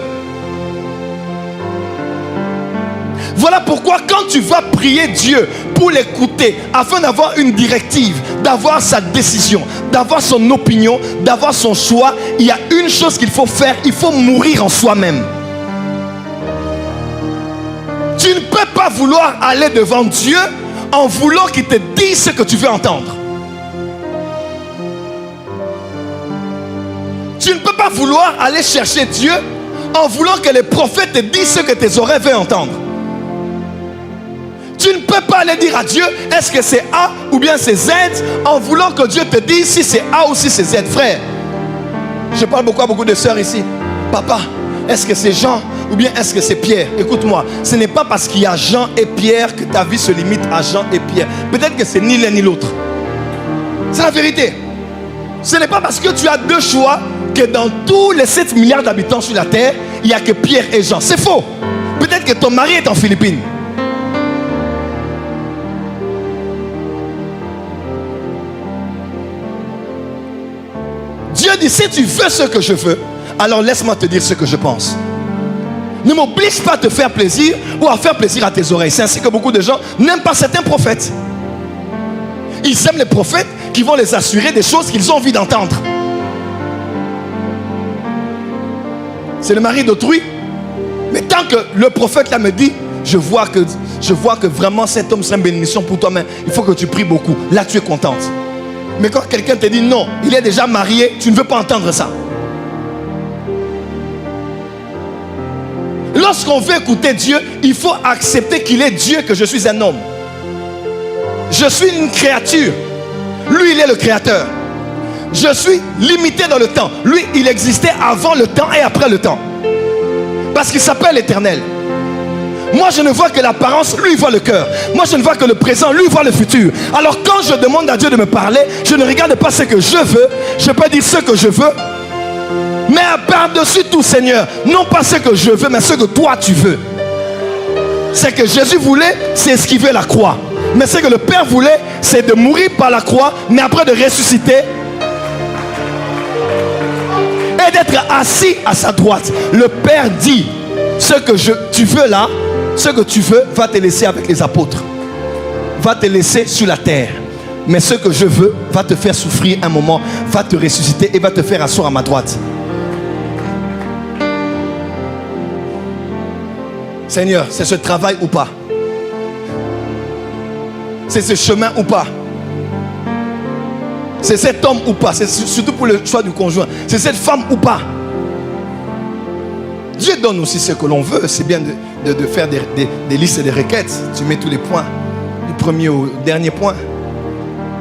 S1: Voilà pourquoi quand tu vas prier Dieu pour l'écouter, afin d'avoir une directive, d'avoir sa décision, d'avoir son opinion, d'avoir son choix, il y a une chose qu'il faut faire, il faut mourir en soi-même. Tu ne peux pas vouloir aller devant Dieu en voulant qu'il te dise ce que tu veux entendre. Tu ne peux pas vouloir aller chercher Dieu en voulant que les prophètes te disent ce que tes oreilles veulent entendre. Tu ne peux pas aller dire à Dieu, est-ce que c'est A ou bien c'est Z, en voulant que Dieu te dise si c'est A ou si c'est Z. Frère, je parle beaucoup à beaucoup de sœurs ici. Papa, est-ce que c'est Jean ou bien est-ce que c'est Pierre? Écoute-moi, ce n'est pas parce qu'il y a Jean et Pierre que ta vie se limite à Jean et Pierre. Peut-être que c'est ni l'un ni l'autre. C'est la vérité. Ce n'est pas parce que tu as deux choix que dans tous les 7 milliards d'habitants sur la terre, il n'y a que Pierre et Jean. C'est faux. Peut-être que ton mari est en Philippines. Dieu dit, si tu veux ce que je veux, alors laisse-moi te dire ce que je pense. Ne m'oblige pas à te faire plaisir ou à faire plaisir à tes oreilles. C'est ainsi que beaucoup de gens n'aiment pas certains prophètes. Ils aiment les prophètes qui vont les assurer des choses qu'ils ont envie d'entendre. C'est le mari d'autrui. Mais tant que le prophète là me dit, je vois que vraiment cet homme sera une bénédiction pour toi, mais il faut que tu pries beaucoup. Là tu es contente. Mais quand quelqu'un te dit non, il est déjà marié, tu ne veux pas entendre ça. Lorsqu'on veut écouter Dieu, il faut accepter qu'il est Dieu, que je suis un homme. Je suis une créature. Lui, il est le créateur. Je suis limité dans le temps. Lui, il existait avant le temps et après le temps. Parce qu'il s'appelle l'Éternel. Moi, je ne vois que l'apparence, lui, il voit le cœur. Moi, je ne vois que le présent, lui, il voit le futur. Alors, quand je demande à Dieu de me parler, je ne regarde pas ce que je veux. Je peux dire ce que je veux. Mais par-dessus tout, Seigneur, non pas ce que je veux, mais ce que toi, tu veux. Ce que Jésus voulait, c'est esquiver la croix. Mais ce que le Père voulait, c'est de mourir par la croix, mais après de ressusciter. Et être assis à sa droite. Le Père dit, ce que tu veux là, ce que tu veux va te laisser avec les apôtres, va te laisser sur la terre. Mais ce que je veux va te faire souffrir un moment, va te ressusciter et va te faire asseoir à ma droite. Seigneur, c'est ce travail ou pas? C'est ce chemin ou pas? C'est cet homme ou pas? C'est surtout pour le choix du conjoint. C'est cette femme ou pas? Dieu donne aussi ce que l'on veut. C'est bien de faire des listes et des requêtes. Tu mets tous les points, du premier au dernier point.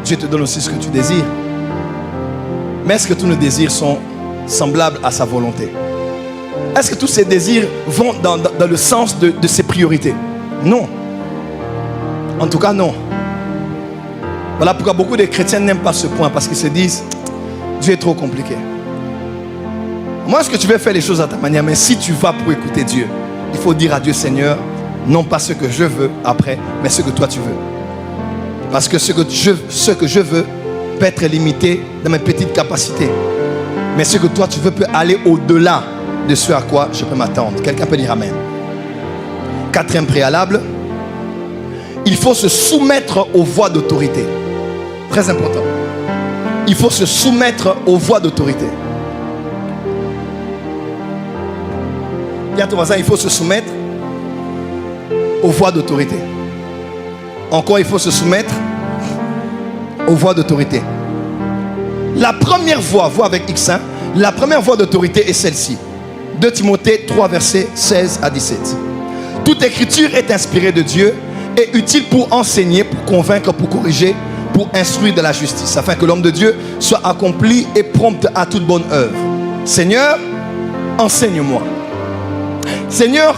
S1: Dieu te donne aussi ce que tu désires. Mais est-ce que tous nos désirs sont semblables à sa volonté? Est-ce que tous ces désirs vont dans le sens de ses priorités? Non. En tout cas, non. Voilà pourquoi beaucoup de chrétiens n'aiment pas ce point, parce qu'ils se disent, Dieu est trop compliqué. Moi, est-ce que tu veux faire les choses à ta manière? Mais si tu vas pour écouter Dieu, il faut dire à Dieu, Seigneur, non pas ce que je veux après, mais ce que toi tu veux. Parce que ce que je veux peut être limité dans mes petites capacités. Mais ce que toi tu veux peut aller au-delà de ce à quoi je peux m'attendre. Quelqu'un peut dire Amen. Quatrième préalable, il faut se soumettre aux voies d'autorité. Très important. Il faut se soumettre aux voies d'autorité. Dis à ton voisin, il faut se soumettre aux voies d'autorité. Encore, il faut se soumettre aux voies d'autorité. La première voie avec X1, la première voie d'autorité est celle-ci. 2 Timothée 3, versets 16 à 17. Toute écriture est inspirée de Dieu et utile pour enseigner, pour convaincre, pour corriger, pour instruire de la justice, afin que l'homme de Dieu soit accompli et prompt à toute bonne œuvre. Seigneur, enseigne-moi. Seigneur,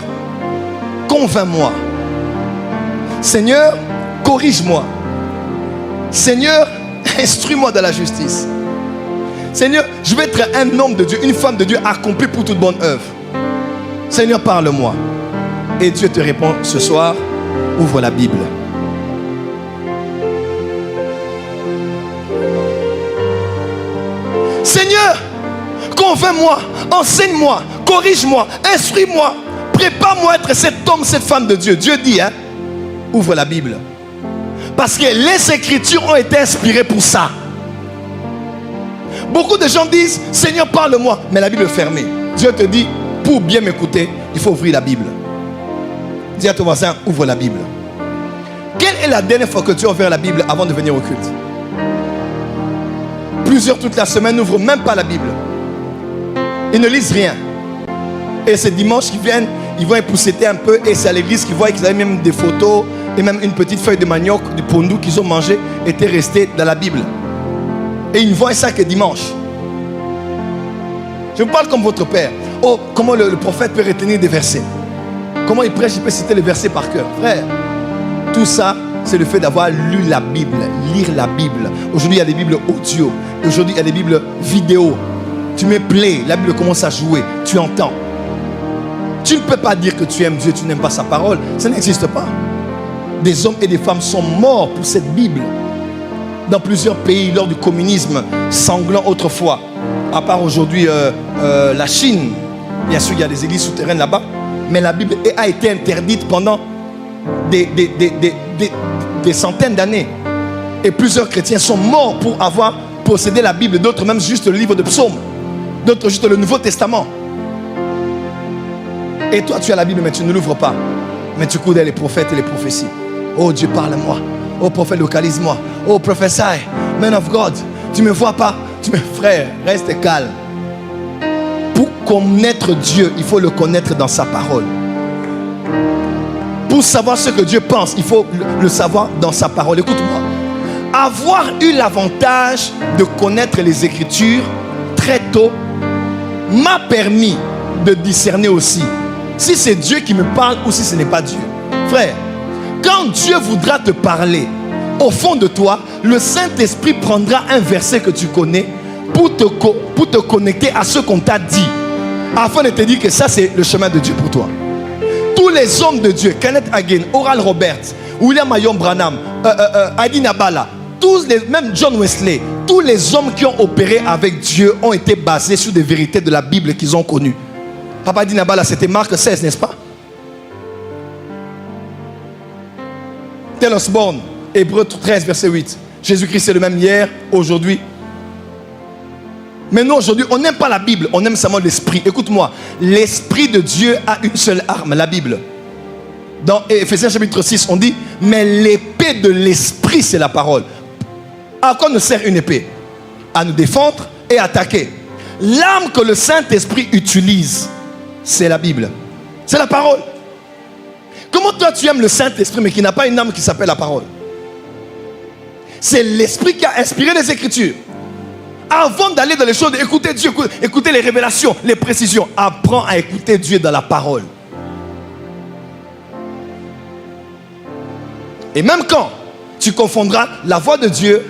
S1: convainc-moi. Seigneur, corrige-moi. Seigneur, instruis-moi de la justice. Seigneur, je veux être un homme de Dieu, une femme de Dieu accomplie pour toute bonne œuvre. Seigneur, parle-moi. Et Dieu te répond ce soir, ouvre la Bible. Seigneur, convainc-moi, enseigne-moi, corrige-moi, instruis-moi, prépare-moi à être cet homme, cette femme de Dieu. Dieu dit, ouvre la Bible. Parce que les Écritures ont été inspirées pour ça. Beaucoup de gens disent, Seigneur, parle-moi, mais la Bible est fermée. Dieu te dit, pour bien m'écouter, il faut ouvrir la Bible. Dis à ton voisin, ouvre la Bible. Quelle est la dernière fois que tu as ouvert la Bible avant de venir au culte? Plusieurs toute la semaine n'ouvrent même pas la Bible. Ils ne lisent rien. Et ces dimanches qui viennent, ils vont épousseter un peu. Et c'est à l'église qu'ils voient qu'ils avaient même des photos et même une petite feuille de manioc, du pondou qu'ils ont mangé, était resté dans la Bible. Et ils ne voient ça que dimanche. Je vous parle comme votre père. Oh, comment le prophète peut retenir des versets? Comment il prêche, il peut citer les versets par cœur? Frère, tout ça, c'est le fait d'avoir lu la Bible, lire la Bible. Aujourd'hui, il y a des Bibles audio. Aujourd'hui, il y a des Bibles vidéo. Tu mets play, la Bible commence à jouer. Tu entends. Tu ne peux pas dire que tu aimes Dieu, tu n'aimes pas sa parole. Ça n'existe pas. Des hommes et des femmes sont morts pour cette Bible. Dans plusieurs pays, lors du communisme sanglant autrefois. À part aujourd'hui, la Chine. Bien sûr, il y a des églises souterraines là-bas. Mais la Bible a été interdite pendant des centaines d'années. Et plusieurs chrétiens sont morts pour avoir possédé la Bible. D'autres même juste le livre de psaumes. D'autres juste le Nouveau Testament. Et toi tu as la Bible mais tu ne l'ouvres pas. Mais tu cours les prophètes et les prophéties. Oh Dieu, parle-moi. Oh prophète, localise-moi. Oh prophesy, man of God. Tu ne me vois pas. Frère, reste calme. Pour connaître Dieu, il faut le connaître dans sa parole. Pour savoir ce que Dieu pense, il faut le savoir dans sa parole. Écoute-moi. Avoir eu l'avantage de connaître les Écritures très tôt m'a permis de discerner aussi si c'est Dieu qui me parle ou si ce n'est pas Dieu. Frère, quand Dieu voudra te parler, au fond de toi, le Saint-Esprit prendra un verset que tu connais pour te connecter à ce qu'on t'a dit, afin de te dire que ça c'est le chemin de Dieu pour toi. Tous les hommes de Dieu, Kenneth Hagin, Oral Roberts, William Marion Branham, Adi Nabala, même John Wesley, tous les hommes qui ont opéré avec Dieu ont été basés sur des vérités de la Bible qu'ils ont connues. Papa dit là-bas, c'était Marc 16, n'est-ce pas? Tel Osborne, Hébreux 13, verset 8. Jésus-Christ est le même hier, aujourd'hui. Mais nous, aujourd'hui, on n'aime pas la Bible, on aime seulement l'esprit. Écoute-moi, l'esprit de Dieu a une seule arme, la Bible. Dans Ephésiens chapitre 6, on dit, mais l'épée de l'esprit, c'est la parole. À quoi nous sert une épée? À nous défendre et attaquer. L'arme que le Saint-Esprit utilise, c'est la Bible. C'est la parole. Comment toi tu aimes le Saint-Esprit mais qui n'a pas une arme qui s'appelle la parole? C'est l'Esprit qui a inspiré les Écritures. Avant d'aller dans les choses, écoutez Dieu, écoutez les révélations, les précisions. Apprends à écouter Dieu dans la parole. Et même quand tu confondras la voix de Dieu,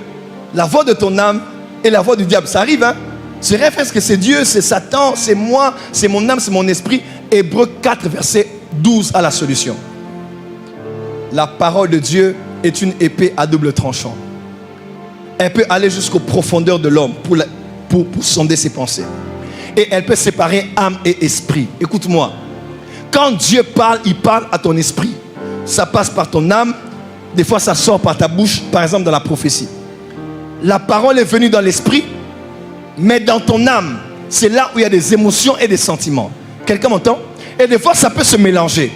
S1: la voix de ton âme et la voix du diable, ça arrive, hein? C'est vrai, parce que c'est Dieu, c'est Satan, c'est moi, c'est mon âme, c'est mon esprit. Hébreux 4, verset 12 à la solution. La parole de Dieu est une épée à double tranchant. Elle peut aller jusqu'aux profondeurs de l'homme pour sonder ses pensées. Et elle peut séparer âme et esprit. Écoute-moi. Quand Dieu parle, il parle à ton esprit. Ça passe par ton âme. Des fois, ça sort par ta bouche, par exemple dans la prophétie. La parole est venue dans l'esprit, mais dans ton âme, c'est là où il y a des émotions et des sentiments. Quelqu'un m'entend? Et des fois, ça peut se mélanger.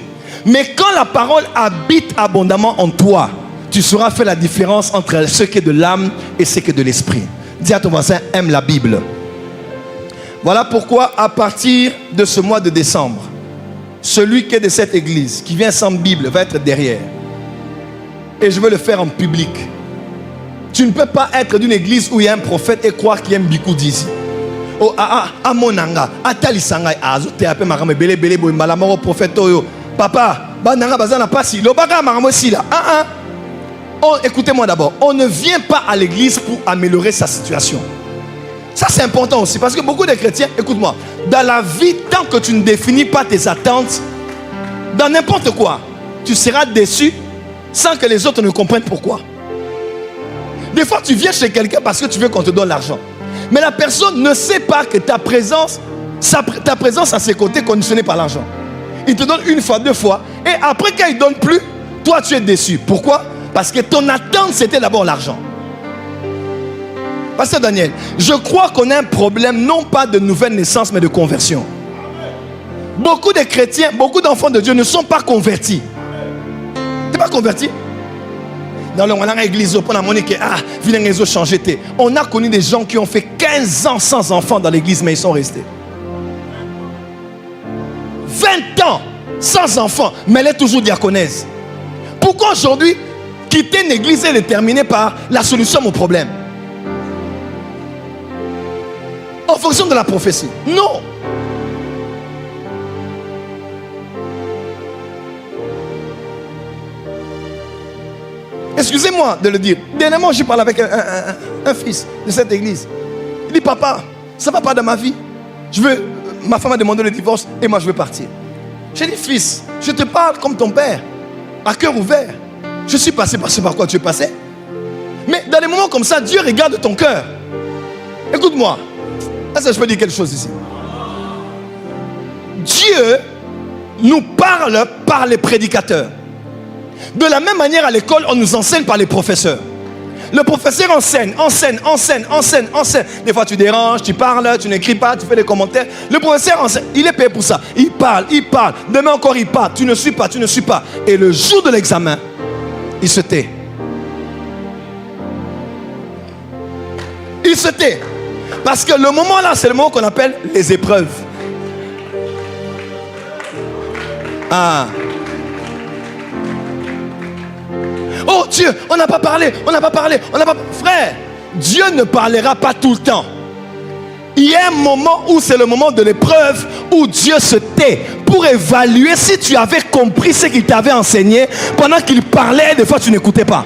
S1: Mais quand la parole habite abondamment en toi, tu sauras faire la différence entre ce qui est de l'âme et ce qui est de l'esprit. Dis à ton voisin, aime la Bible. Voilà pourquoi, à partir de ce mois de décembre, celui qui est de cette église, qui vient sans Bible, va être derrière. Et je veux le faire en public. Tu ne peux pas être d'une église où il y a un prophète et croire qu'il y a un bikou d'ici. Oh, monanga, atalisanga, azote ape marame bele bele boy malamoro prophète oyo. Papa, bananga bazana pasi, lo baga maramo si là. Oh, écoutez-moi d'abord. On ne vient pas à l'église pour améliorer sa situation. Ça c'est important aussi parce que beaucoup de chrétiens, écoute-moi, dans la vie, tant que tu ne définis pas tes attentes, dans n'importe quoi, tu seras déçu sans que les autres ne comprennent pourquoi. Des fois, tu viens chez quelqu'un parce que tu veux qu'on te donne l'argent. Mais la personne ne sait pas que ta présence à ses côtés conditionnée par l'argent. Il te donne une fois, deux fois. Et après, quand il ne donne plus, toi, tu es déçu. Pourquoi? Parce que ton attente, c'était d'abord l'argent. Pasteur Daniel, je crois qu'on a un problème, non pas de nouvelle naissance, mais de conversion. Beaucoup de chrétiens, beaucoup d'enfants de Dieu ne sont pas convertis. Tu n'es pas converti? Dans l'église, on a connu des gens qui ont fait 15 ans sans enfants dans l'église, mais ils sont restés. 20 ans sans enfants, mais elle est toujours diaconesse. Pourquoi aujourd'hui, quitter une église est déterminé par la solution à mon problème? En fonction de la prophétie? Non. Excusez-moi de le dire. Dernièrement, j'ai parlé avec un fils de cette église. Il dit, papa, ça ne va pas dans ma vie. Ma femme a demandé le divorce et moi je veux partir. J'ai dit, fils, je te parle comme ton père, à cœur ouvert. Je suis passé par quoi tu es passé. Mais dans des moments comme ça, Dieu regarde ton cœur. Écoute-moi. Est-ce que je peux dire quelque chose ici? Dieu nous parle par les prédicateurs. De la même manière, à l'école, on nous enseigne par les professeurs. Le professeur enseigne. Des fois, tu déranges, tu parles, tu n'écris pas, tu fais des commentaires. Le professeur enseigne. Il est payé pour ça. Il parle. Demain encore, il parle. Tu ne suis pas. Et le jour de l'examen, il se tait. Il se tait. Parce que le moment là, c'est le moment qu'on appelle les épreuves. Oh Dieu, on n'a pas parlé. Frère, Dieu ne parlera pas tout le temps. Il y a un moment où c'est le moment de l'épreuve, où Dieu se tait pour évaluer si tu avais compris ce qu'il t'avait enseigné. Pendant qu'il parlait, des fois tu n'écoutais pas.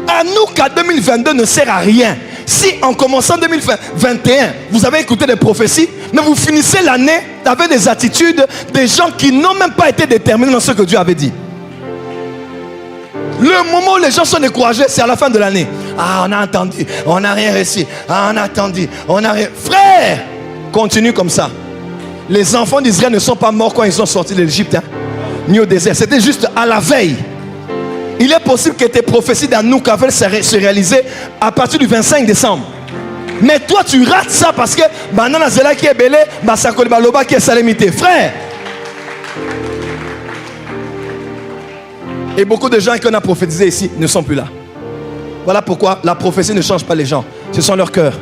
S1: À nous qu'à 2022 ne sert à rien. Si en commençant 2021, vous avez écouté des prophéties, mais vous finissez l'année avec des attitudes des gens qui n'ont même pas été déterminés dans ce que Dieu avait dit. Le moment où les gens sont découragés, c'est à la fin de l'année. Ah, on a entendu, on n'a rien réussi. Ah, on a entendu, on n'a rien. Frère, continue comme ça. Les enfants d'Israël ne sont pas morts quand ils sont sortis de l'Égypte, hein, ni au désert. C'était juste à la veille. Il est possible que tes prophéties d'Anouk se réaliser à partir du 25 décembre. Mais toi, tu rates ça parce que Banana Zela qui est belé, Basakoli Baloba qui est salémité. Frère. Et beaucoup de gens qu'on a prophétisé ici ne sont plus là. Voilà pourquoi la prophétie ne change pas les gens. Ce sont leurs cœurs.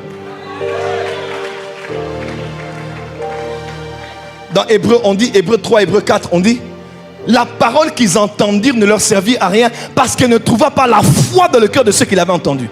S1: Dans Hébreu, on dit, Hébreu 3, Hébreu 4, on dit, la parole qu'ils entendirent ne leur servit à rien parce qu'ils ne trouvaient pas la foi dans le cœur de ceux qui l'avaient entendu.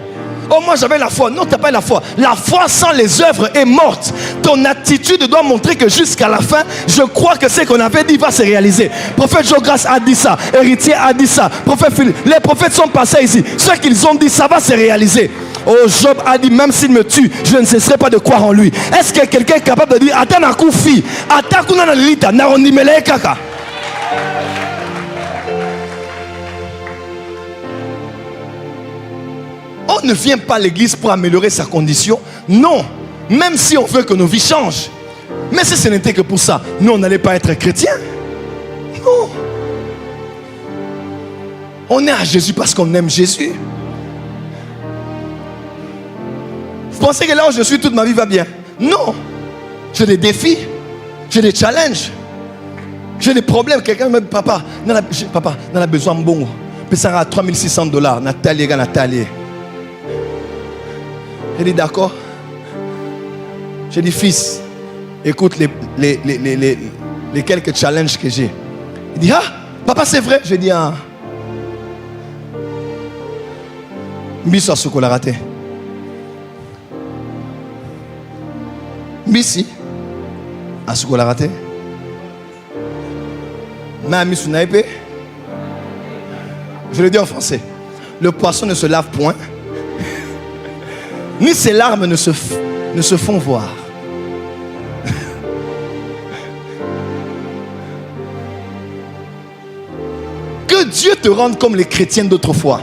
S1: Oh, moi j'avais la foi. Non, tu n'as pas la foi. La foi sans les œuvres est morte. Ton attitude doit montrer que jusqu'à la fin, je crois que ce qu'on avait dit va se réaliser. Prophète Jogras a dit ça. Héritier a dit ça. Prophète Philippe. Les prophètes sont passés ici. Ce qu'ils ont dit, ça va se réaliser. Oh, Job a dit, même s'il me tue, je ne cesserai pas de croire en lui. Est-ce que quelqu'un est capable de dire, attends, Nakoufi, attends, Kunanalita, Narondimele Kaka? On ne vient pas à l'église pour améliorer sa condition. Non. Même si on veut que nos vies changent. Mais si ce n'était que pour ça, nous, on n'allait pas être chrétiens. Non. On est à Jésus parce qu'on aime Jésus. Vous pensez que là où je suis, toute ma vie va bien? Non. J'ai des défis. J'ai des challenges. J'ai des problèmes. Quelqu'un me dit, papa, on a besoin de bon. Puis ça a $3600. Nathalie. J'ai dit d'accord. J'ai dit fils, écoute les quelques challenges que j'ai. Il dit ah, papa c'est vrai. J'ai dit ah. Mbisi asukola raté. Mbisi asukola raté. Mais Mbisi naïpe. Je le dis en français. Le poisson ne se lave point. Ni ses larmes ne se font voir. Que Dieu te rende comme les chrétiens d'autrefois.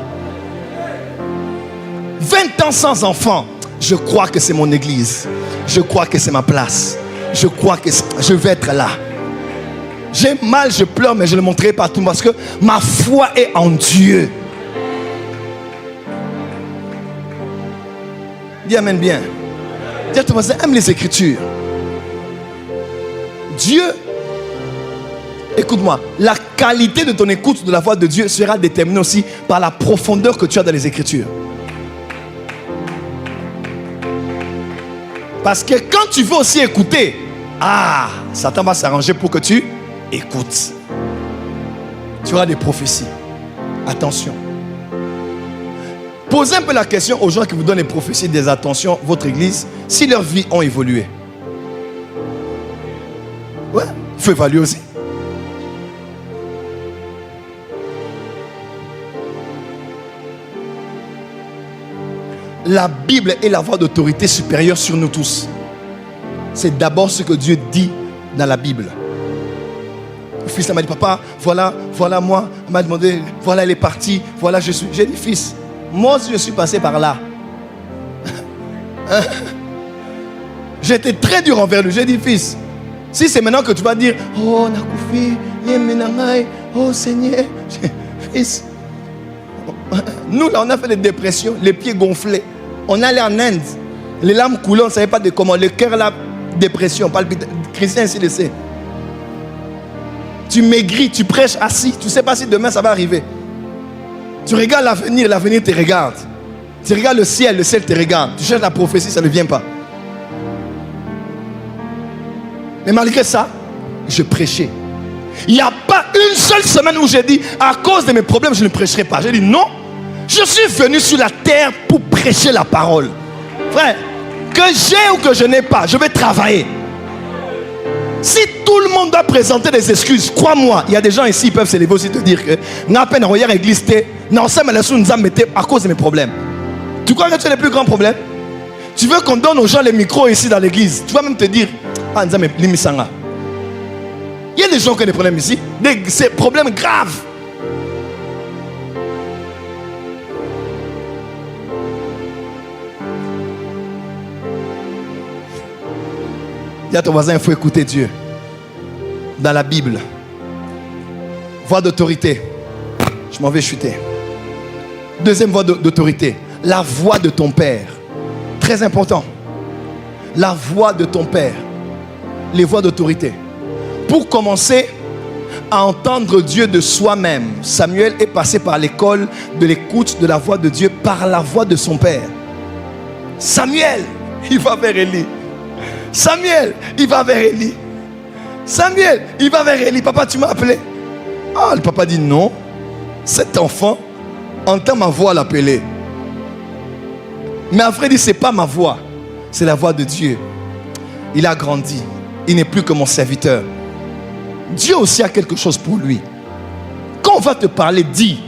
S1: 20 ans sans enfant. Je crois que c'est mon église. Je crois que c'est ma place. Je crois que je vais être là. J'ai mal, je pleure, mais je ne le montrerai pas tout parce que ma foi est en Dieu. Dis amen bien. Dis à ton voisin, aime les Écritures. Dieu, écoute-moi, la qualité de ton écoute de la voix de Dieu sera déterminée aussi par la profondeur que tu as dans les Écritures. Parce que quand tu veux aussi écouter, Satan va s'arranger pour que tu écoutes. Tu auras des prophéties. Attention. Posez un peu la question aux gens qui vous donnent les prophéties des attentions, votre église, si leurs vies ont évolué. Ouais, il faut évaluer aussi. La Bible est la voix d'autorité supérieure sur nous tous. C'est d'abord ce que Dieu dit dans la Bible. Le fils m'a dit, papa, voilà moi. Il m'a demandé, voilà elle est partie, voilà je suis. J'ai dit, fils, moi aussi je suis passé par là. J'étais très dur envers lui. J'ai dit, fils, si c'est maintenant que tu vas dire, oh Nakoufi, oh Seigneur, fils, nous là on a fait des dépressions, les pieds gonflés. On allait en Inde, les larmes coulant, on ne savait pas de comment, le cœur là, dépression, palpitation, Christian ainsi le sait. Tu maigris, tu prêches assis, tu ne sais pas si demain ça va arriver. Tu regardes l'avenir, l'avenir te regarde. Tu regardes le ciel te regarde. Tu cherches la prophétie, ça ne vient pas. Mais malgré ça, je prêchais. Il n'y a pas une seule semaine où j'ai dit, à cause de mes problèmes, je ne prêcherai pas. J'ai dit non, je suis venu sur la terre pour prêcher la parole. Frère, que j'ai ou que je n'ai pas, je vais travailler. Si tout le monde doit présenter des excuses, crois-moi, il y a des gens ici qui peuvent se lever aussi te dire que n'a pas une église, à cause de mes problèmes. Tu crois que tu as les plus grands problèmes? Tu veux qu'on donne aux gens les micros ici dans l'église? Tu vas même te dire, il y a des gens qui ont des problèmes ici, des problèmes graves. Dis à ton voisin, il faut écouter Dieu. Dans la Bible, voix d'autorité. Je m'en vais chuter. Deuxième voix d'autorité, la voix de ton Père. Très important. La voix de ton Père. Les voix d'autorité. Pour commencer à entendre Dieu de soi-même, Samuel est passé par l'école de l'écoute de la voix de Dieu par la voix de son Père. Samuel, il va vers Élie. Samuel, il va vers Élie. Samuel, il va vers Élie. Papa, tu m'as appelé? Ah, le papa dit non. Cet enfant entend ma voix l'appeler. Mais après, il dit, ce n'est pas ma voix. C'est la voix de Dieu. Il a grandi. Il n'est plus que mon serviteur. Dieu aussi a quelque chose pour lui. Quand on va te parler, dis.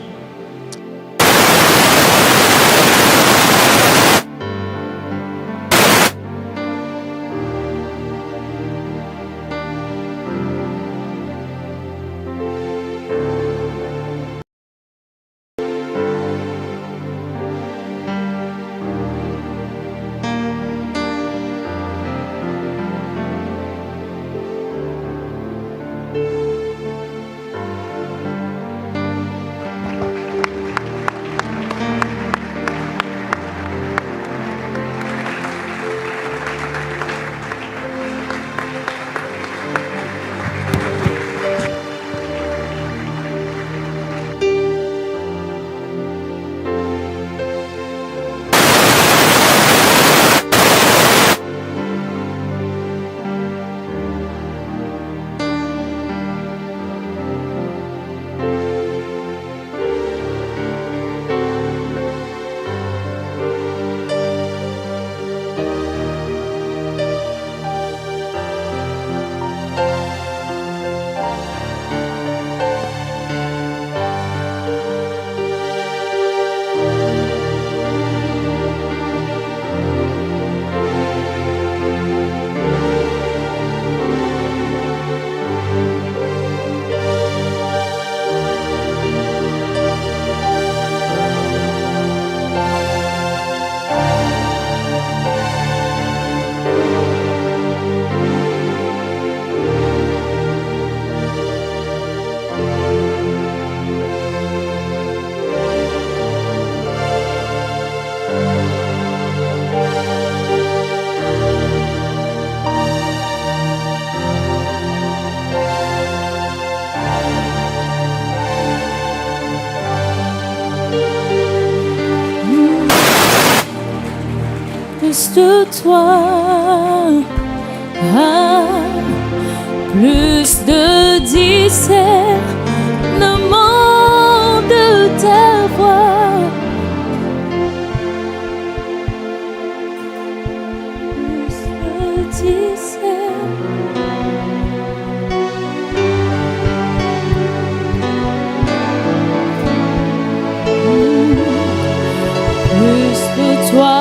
S2: Plus de toi, plus de discernement de ta voix, plus de discernement. Plus de toi,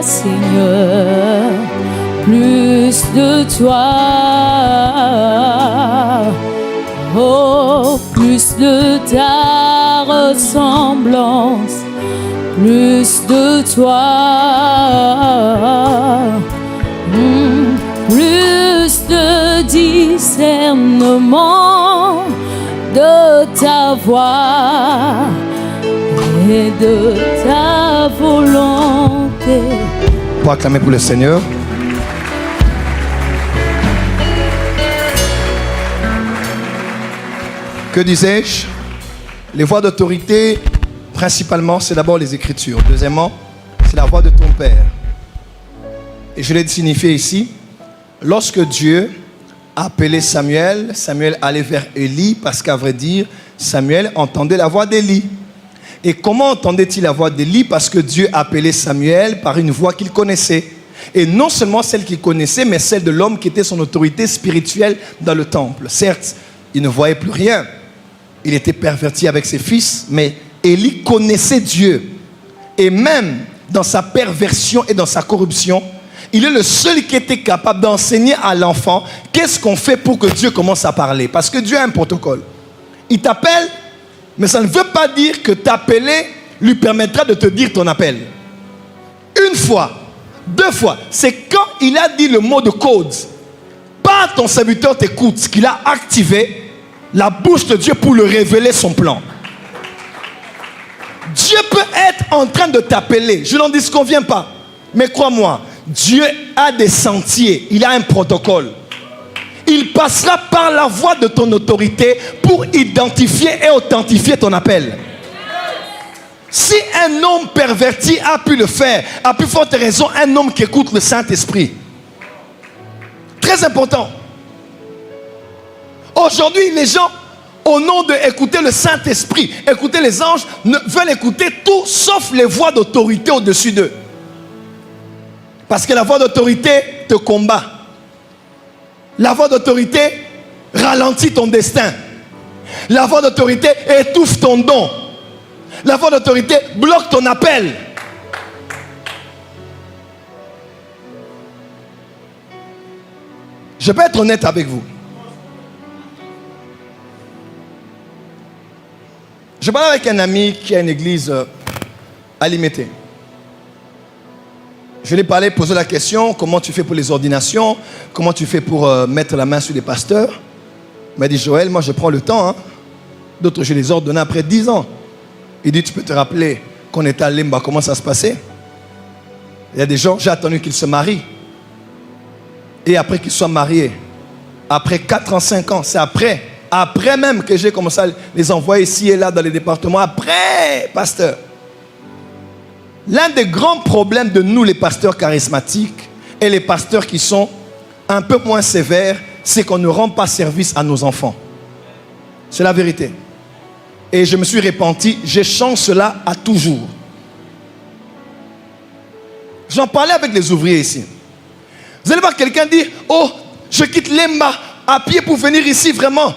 S2: Seigneur, plus de toi, oh, plus de ta ressemblance, plus de toi, plus de discernement de ta voix et de ta volonté.
S1: Pour acclamer pour le Seigneur. Que disais-je? Les voix d'autorité, principalement, c'est d'abord les Écritures. Deuxièmement, c'est la voix de ton Père. Et je l'ai signifié ici. Lorsque Dieu a appelé Samuel, Samuel allait vers Élie parce qu'à vrai dire, Samuel entendait la voix d'Élie. Et comment entendait-il la voix d'Élie? Parce que Dieu appelait Samuel par une voix qu'il connaissait. Et non seulement celle qu'il connaissait, mais celle de l'homme qui était son autorité spirituelle dans le temple. Certes, il ne voyait plus rien. Il était perverti avec ses fils, mais Élie connaissait Dieu. Et même dans sa perversion et dans sa corruption, il est le seul qui était capable d'enseigner à l'enfant qu'est-ce qu'on fait pour que Dieu commence à parler. Parce que Dieu a un protocole. Il t'appelle, mais ça ne veut pas dire que t'appeler lui permettra de te dire ton appel. Une fois, deux fois, c'est quand il a dit le mot de code Là, ton serviteur t'écoute, qu'il a activé la bouche de Dieu pour lui révéler son plan. Dieu peut être en train de t'appeler. Je n'en disconviens pas. Mais crois-moi, Dieu a des sentiers. Il a un protocole. Il passera par la voie de ton autorité pour identifier et authentifier ton appel. Si un homme perverti a pu le faire, à plus forte raison, un homme qui écoute le Saint-Esprit. Très important. Aujourd'hui, les gens, au nom d'écouter le Saint-Esprit, écouter les anges, veulent écouter tout sauf les voix d'autorité au-dessus d'eux. Parce que la voix d'autorité te combat. La voix d'autorité ralentit ton destin. La voix d'autorité étouffe ton don. La voix d'autorité bloque ton appel. Je peux être honnête avec vous. Je parlais avec un ami qui a une église à Limité. Je lui ai parlé, posé la question, comment tu fais pour les ordinations? Comment tu fais pour mettre la main sur les pasteurs? Il m'a dit, Joël, moi je prends le temps. Hein. D'autres, je les ordonne après 10 ans. Il dit, tu peux te rappeler qu'on était à Lemba, comment ça se passait? Il y a des gens, j'ai attendu qu'ils se marient. Et après qu'ils soient mariés, après 4 ans, 5 ans, c'est après même que j'ai commencé à les envoyer ici et là dans les départements. Après, pasteur. L'un des grands problèmes de nous, les pasteurs charismatiques, et les pasteurs qui sont un peu moins sévères, c'est qu'on ne rend pas service à nos enfants. C'est la vérité. Et je me suis repenti, j'échange cela à toujours. J'en parlais avec les ouvriers ici. Vous allez voir quelqu'un dire, oh, je quitte Lemba à pied pour venir ici, vraiment.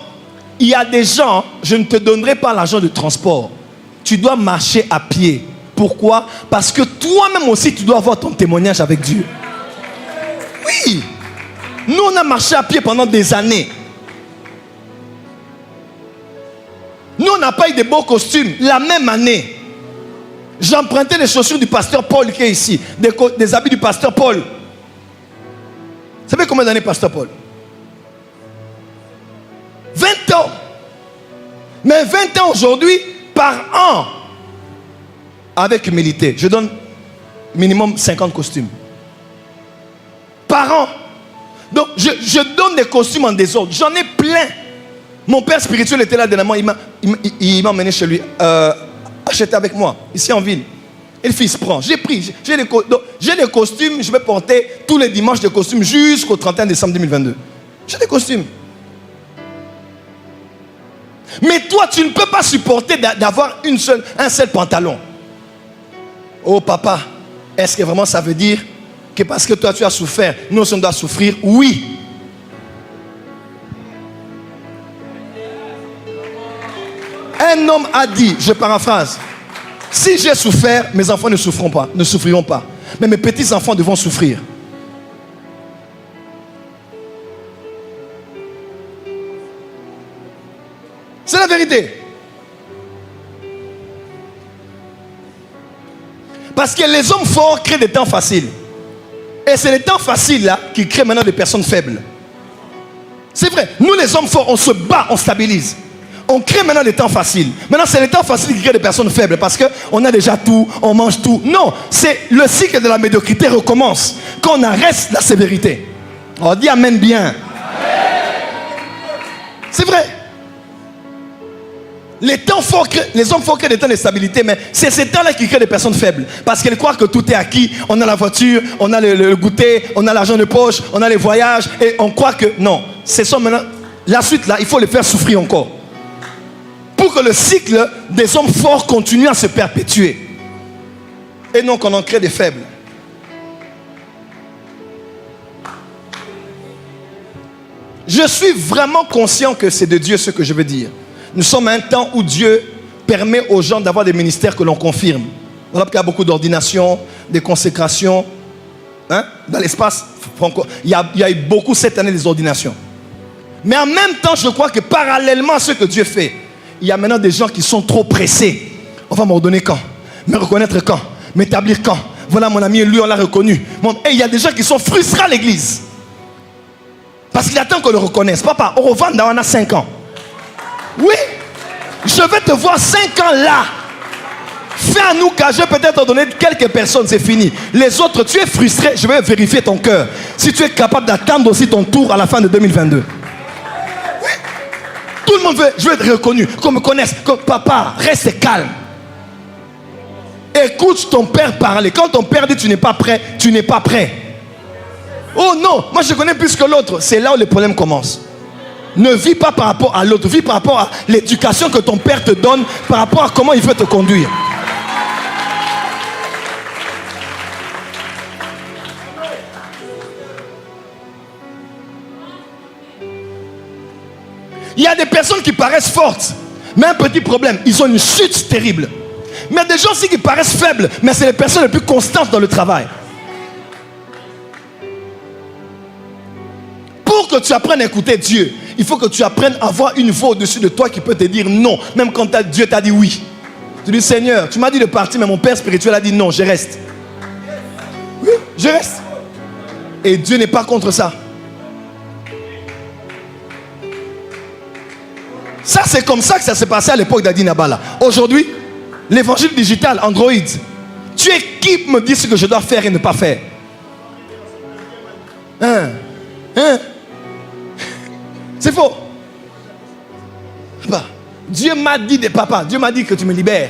S1: Il y a des gens, je ne te donnerai pas l'argent de transport. Tu dois marcher à pied. Pourquoi? Parce que toi-même aussi, tu dois avoir ton témoignage avec Dieu. Oui. Nous, on a marché à pied pendant des années. Nous, on n'a pas eu de beaux costumes. La même année, j'empruntais les chaussures du pasteur Paul qui est ici. Des habits du pasteur Paul. Vous savez combien d'années pasteur Paul? 20 ans. Mais 20 ans aujourd'hui, par an. Avec humilité, je donne minimum 50 costumes. Par an. Donc, je donne des costumes en désordre. J'en ai plein. Mon père spirituel était là dernièrement. Il m'a emmené chez lui. Acheter avec moi, ici en ville. Et le fils prend. J'ai pris. J'ai des costumes. Je vais porter tous les dimanches des costumes jusqu'au 31 décembre 2022. J'ai des costumes. Mais toi, tu ne peux pas supporter d'avoir un seul pantalon. Oh papa, est-ce que vraiment ça veut dire que parce que toi tu as souffert, nous aussi on doit souffrir? Oui. Un homme a dit, je paraphrase, si j'ai souffert, mes enfants ne souffriront pas. Mais mes petits-enfants devront souffrir. C'est la vérité. Parce que les hommes forts créent des temps faciles. Et c'est les temps faciles là qui créent maintenant des personnes faibles. C'est vrai. Nous les hommes forts, on se bat, on stabilise. On crée maintenant des temps faciles. Maintenant c'est les temps faciles qui créent des personnes faibles. Parce qu'on a déjà tout, on mange tout. Non, c'est le cycle de la médiocrité recommence. Quand on arrête la sévérité. On dit amen bien. C'est vrai. Les hommes forts créent des temps de stabilité, mais c'est ces temps-là qui créent des personnes faibles. Parce qu'elles croient que tout est acquis. On a la voiture, on a le goûter, on a l'argent de poche, on a les voyages. Et on croit que non. C'est ça maintenant. La suite là, il faut les faire souffrir encore. Pour que le cycle des hommes forts continue à se perpétuer. Et non qu'on en crée des faibles. Je suis vraiment conscient que c'est de Dieu ce que je veux dire. Nous sommes à un temps où Dieu permet aux gens d'avoir des ministères que l'on confirme. Voilà qu'il y a beaucoup d'ordinations, des consécrations. Hein? Dans l'espace franco, il y a eu beaucoup cette année des ordinations. Mais en même temps, je crois que parallèlement à ce que Dieu fait, il y a maintenant des gens qui sont trop pressés. On va m'ordonner quand? Me reconnaître quand? M'établir quand? Voilà mon ami, lui on l'a reconnu. Et il y a des gens qui sont frustrés à l'église. Parce qu'il attend qu'on le reconnaisse. Papa, on revend dans 5 ans. Oui, je vais te voir 5 ans là. Fais à nous qu'à je vais peut-être te donner quelques personnes, c'est fini. Les autres, tu es frustré, je vais vérifier ton cœur. Si tu es capable d'attendre aussi ton tour à la fin de 2022. Oui. Tout le monde veut, je veux être reconnu, qu'on me connaisse. Papa, reste calme. Écoute ton père parler. Quand ton père dit tu n'es pas prêt, tu n'es pas prêt. Oh non, moi je connais plus que l'autre. C'est là où les problèmes commencent. Ne vis pas par rapport à l'autre. Vis par rapport à l'éducation que ton père te donne, par rapport à comment il veut te conduire. Il y a des personnes qui paraissent fortes, mais un petit problème, ils ont une chute terrible. Mais il y a des gens aussi qui paraissent faibles, mais c'est les personnes les plus constantes dans le travail. Pour que tu apprennes à écouter Dieu, il faut que tu apprennes à avoir une voix au-dessus de toi qui peut te dire non, même quand Dieu t'a dit oui. Tu dis Seigneur, tu m'as dit de partir, mais mon père spirituel a dit non, je reste. Oui, je reste. Et Dieu n'est pas contre ça. Ça, c'est comme ça que ça s'est passé à l'époque d'Adi Nabala. Aujourd'hui, l'évangile digital, Android. Tu es qui me dit ce que je dois faire et ne pas faire? C'est faux. Papa, Dieu m'a dit Dieu m'a dit que tu me libères.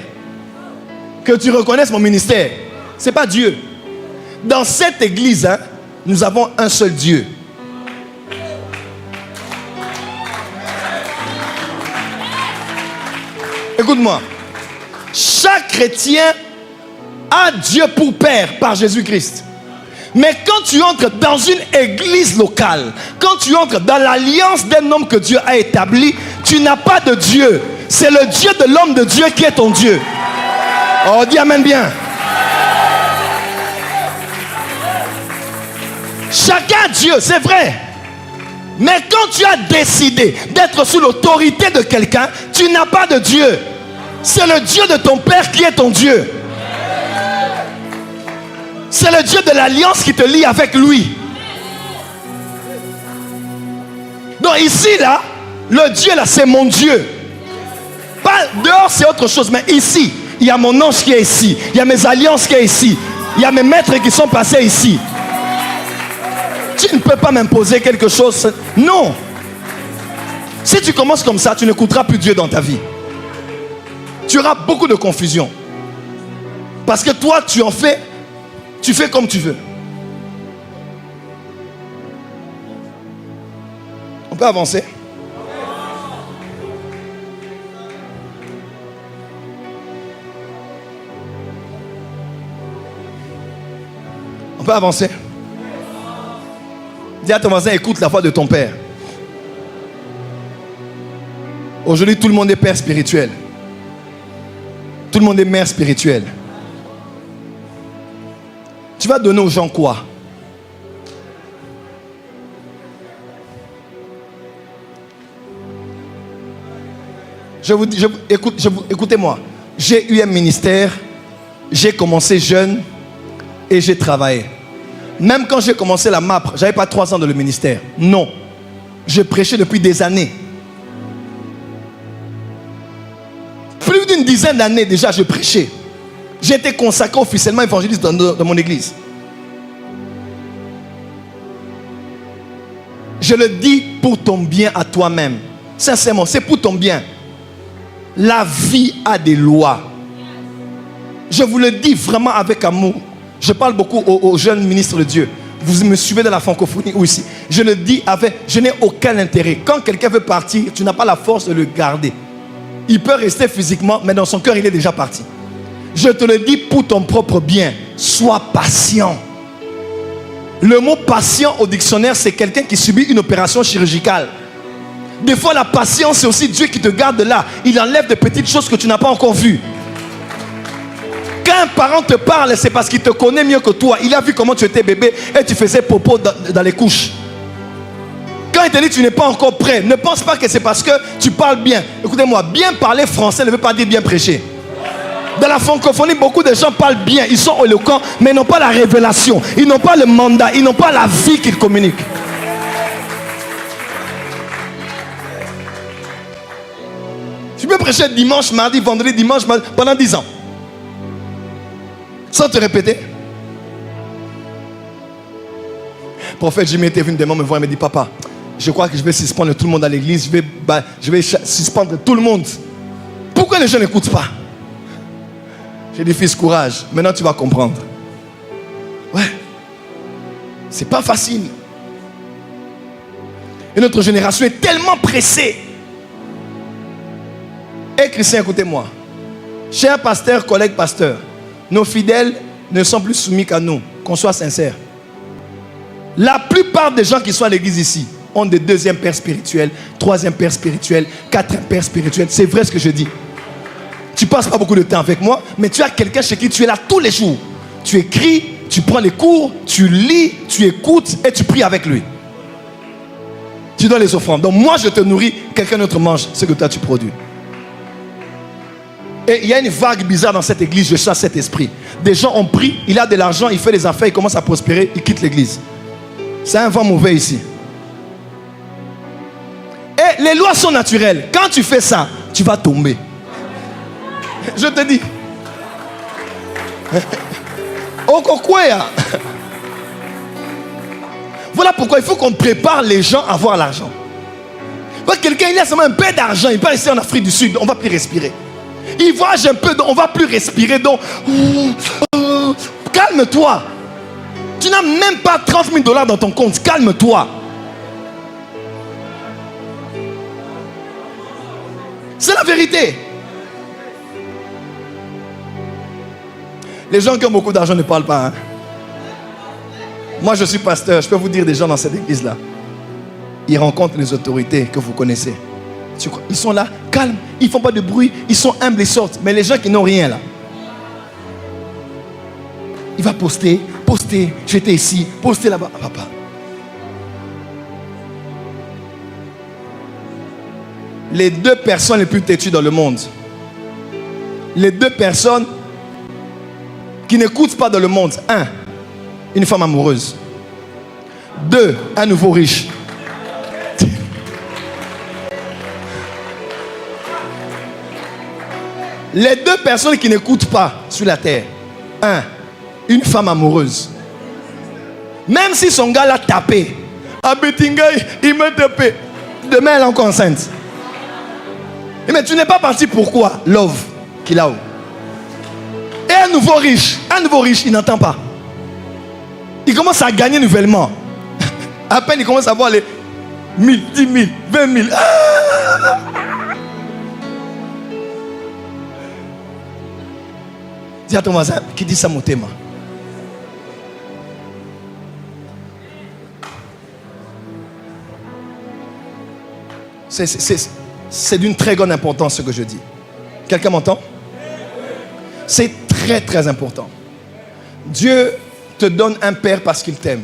S1: Que tu reconnaisses mon ministère. Ce n'est pas Dieu. Dans cette église, nous avons un seul Dieu. Écoute-moi. Chaque chrétien a Dieu pour Père par Jésus-Christ. Mais quand tu entres dans une église locale, quand tu entres dans l'alliance d'un homme que Dieu a établi, tu n'as pas de Dieu. C'est le Dieu de l'homme de Dieu qui est ton Dieu. Oh, dis amen bien. Chacun a Dieu, c'est vrai. Mais quand tu as décidé d'être sous l'autorité de quelqu'un, tu n'as pas de Dieu. C'est le Dieu de ton Père qui est ton Dieu. C'est le Dieu de l'alliance qui te lie avec lui. Donc ici, là, le Dieu, là, c'est mon Dieu. Pas dehors, c'est autre chose. Mais ici, il y a mon ange qui est ici. Il y a mes alliances qui sont ici. Il y a mes maîtres qui sont passés ici. Tu ne peux pas m'imposer quelque chose. Non. Si tu commences comme ça, tu n'écouteras plus Dieu dans ta vie. Tu auras beaucoup de confusion. Parce que toi, tu fais comme tu veux. On peut avancer? On peut avancer? Dis à ton voisin, écoute la voix de ton père. Aujourd'hui, tout le monde est père spirituel. Tout le monde est mère spirituelle. Tu vas donner aux gens quoi? Écoutez-moi. J'ai eu un ministère, j'ai commencé jeune et j'ai travaillé. Même quand j'ai commencé la MAPRE, je n'avais pas 3 ans dans le ministère. Non. Je prêchais depuis des années. Plus d'une dizaine d'années déjà, je prêchais. J'ai été consacré officiellement évangéliste dans mon église. Je le dis pour ton bien à toi-même. Sincèrement, c'est pour ton bien. La vie a des lois. Je vous le dis vraiment avec amour. Je parle beaucoup aux jeunes ministres de Dieu. Vous me suivez dans la francophonie ou ici. Je le dis avec... Je n'ai aucun intérêt. Quand quelqu'un veut partir, tu n'as pas la force de le garder. Il peut rester physiquement, mais dans son cœur, il est déjà parti. Je te le dis pour ton propre bien. Sois patient. Le mot patient au dictionnaire, c'est quelqu'un qui subit une opération chirurgicale. Des fois, la patience, c'est aussi Dieu qui te garde là. Il enlève des petites choses que tu n'as pas encore vues. Quand un parent te parle, c'est parce qu'il te connaît mieux que toi. Il a vu comment tu étais bébé et tu faisais popo dans les couches. Quand il te dit tu n'es pas encore prêt, ne pense pas que c'est parce que tu parles bien. Écoutez-moi, bien parler français ne veut pas dire bien prêcher. Dans la francophonie, beaucoup de gens parlent bien, ils sont éloquents, mais ils n'ont pas la révélation, ils n'ont pas le mandat, ils n'ont pas la vie qu'ils communiquent. prêché dimanche, mardi, vendredi, dimanche, mardi, pendant 10 ans. Sans te répéter. Le prophète Jimmy était venu me voir et me dit, papa, je crois que je vais suspendre tout le monde à l'église, je vais suspendre tout le monde. Pourquoi les gens n'écoutent pas? J'ai dit, fils, courage, maintenant tu vas comprendre. Ouais, c'est pas facile. Et notre génération est tellement pressée. Et Christian, écoutez-moi. Chers pasteurs, collègues pasteurs, nos fidèles ne sont plus soumis qu'à nous, qu'on soit sincères. La plupart des gens qui sont à l'église ici ont des deuxièmes pères spirituels, troisième père spirituel, quatrième père spirituel. C'est vrai ce que je dis. Tu passes pas beaucoup de temps avec moi, mais tu as quelqu'un chez qui tu es là tous les jours. Tu écris, tu prends les cours, tu lis, tu écoutes et tu pries avec lui. Tu donnes les offrandes. Donc moi je te nourris, quelqu'un d'autre mange ce que toi tu produis. Et il y a une vague bizarre dans cette église, je chasse cet esprit. Des gens ont pris, il a de l'argent, il fait des affaires, il commence à prospérer, il quitte l'église. C'est un vent mauvais ici. Et les lois sont naturelles. Quand tu fais ça, tu vas tomber. Je te dis. Voilà pourquoi il faut qu'on prépare les gens à avoir l'argent. Quelqu'un il a seulement un peu d'argent, il part ici en Afrique du Sud, on ne va plus respirer. Il voyage un peu, on ne va plus respirer. Donc, calme-toi. Tu n'as même pas 30 000 $ dans ton compte. Calme-toi. C'est la vérité. Les gens qui ont beaucoup d'argent ne parlent pas. Hein? Moi, je suis pasteur. Je peux vous dire des gens dans cette église-là. Ils rencontrent les autorités que vous connaissez. Ils sont là, calmes. Ils ne font pas de bruit. Ils sont humbles et sortent. Mais les gens qui n'ont rien là. Il va poster, j'étais ici, poster là-bas. Papa. Les 2 personnes les plus têtues dans le monde. Les 2 personnes qui n'écoutent pas dans le monde. 1, une femme amoureuse. 2, un nouveau riche. Les 2 personnes qui n'écoutent pas sur la terre. 1, une femme amoureuse. Même si son gars l'a tapé. À Bettingaï, il m'a tapé. Demain, elle est encore enceinte. Mais tu n'es pas parti pourquoi? Love qu'il a. Et un nouveau riche, il n'entend pas. Il commence à gagner nouvellement. À peine il commence à avoir les 1000, 10 000, 20 000. Dis à ton voisin qui dit ça mon thème. C'est d'une très grande importance ce que je dis. Quelqu'un m'entend? C'est très très important. Dieu te donne un père parce qu'il t'aime.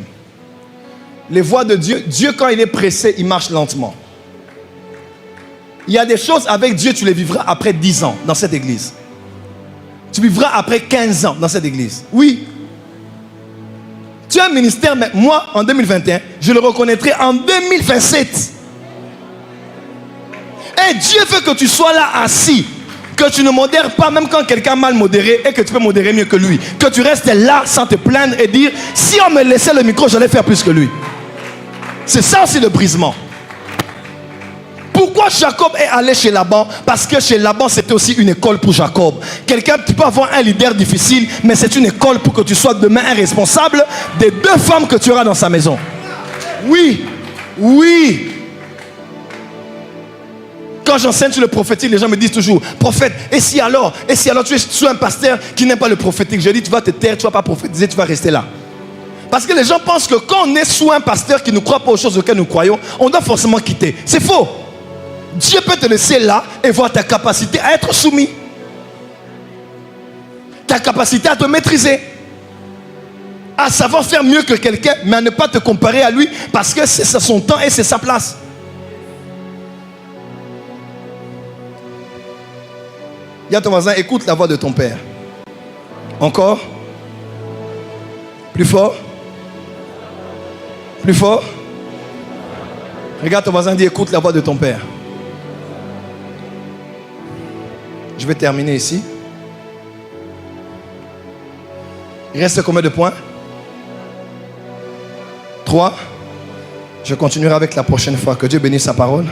S1: Les voies de Dieu, Dieu quand il est pressé, il marche lentement. Il y a des choses avec Dieu, tu les vivras après 10 ans dans cette église. Tu vivras après 15 ans dans cette église. Oui. Tu as un ministère, mais moi, en 2021, je le reconnaîtrai en 2027. Et Dieu veut que tu sois là assis. Que tu ne modères pas, même quand quelqu'un mal modéré, et que tu peux modérer mieux que lui. Que tu restes là sans te plaindre et dire, si on me laissait le micro, j'allais faire plus que lui. C'est ça aussi le brisement. Pourquoi Jacob est allé chez Laban? Parce que chez Laban, c'était aussi une école pour Jacob. Quelqu'un, tu peux avoir un leader difficile, mais c'est une école pour que tu sois demain un responsable des 2 femmes que tu auras dans sa maison. Oui, oui. Quand j'enseigne sur le prophétique, les gens me disent toujours, prophète, et si alors tu es sous un pasteur qui n'aime pas le prophétique? Je dis, tu vas te taire, tu ne vas pas prophétiser, tu vas rester là. Parce que les gens pensent que quand on est sous un pasteur qui ne croit pas aux choses auxquelles nous croyons, on doit forcément quitter. C'est faux. Dieu peut te laisser là et voir ta capacité à être soumis. Ta capacité à te maîtriser. À savoir faire mieux que quelqu'un, mais à ne pas te comparer à lui parce que c'est son temps et c'est sa place. Dis à ton voisin, écoute la voix de ton père. Encore. Plus fort. Plus fort. Regarde ton voisin, dis écoute la voix de ton père. Je vais terminer ici. Il reste combien de points? 3. Je continuerai avec la prochaine fois. Que Dieu bénisse sa parole.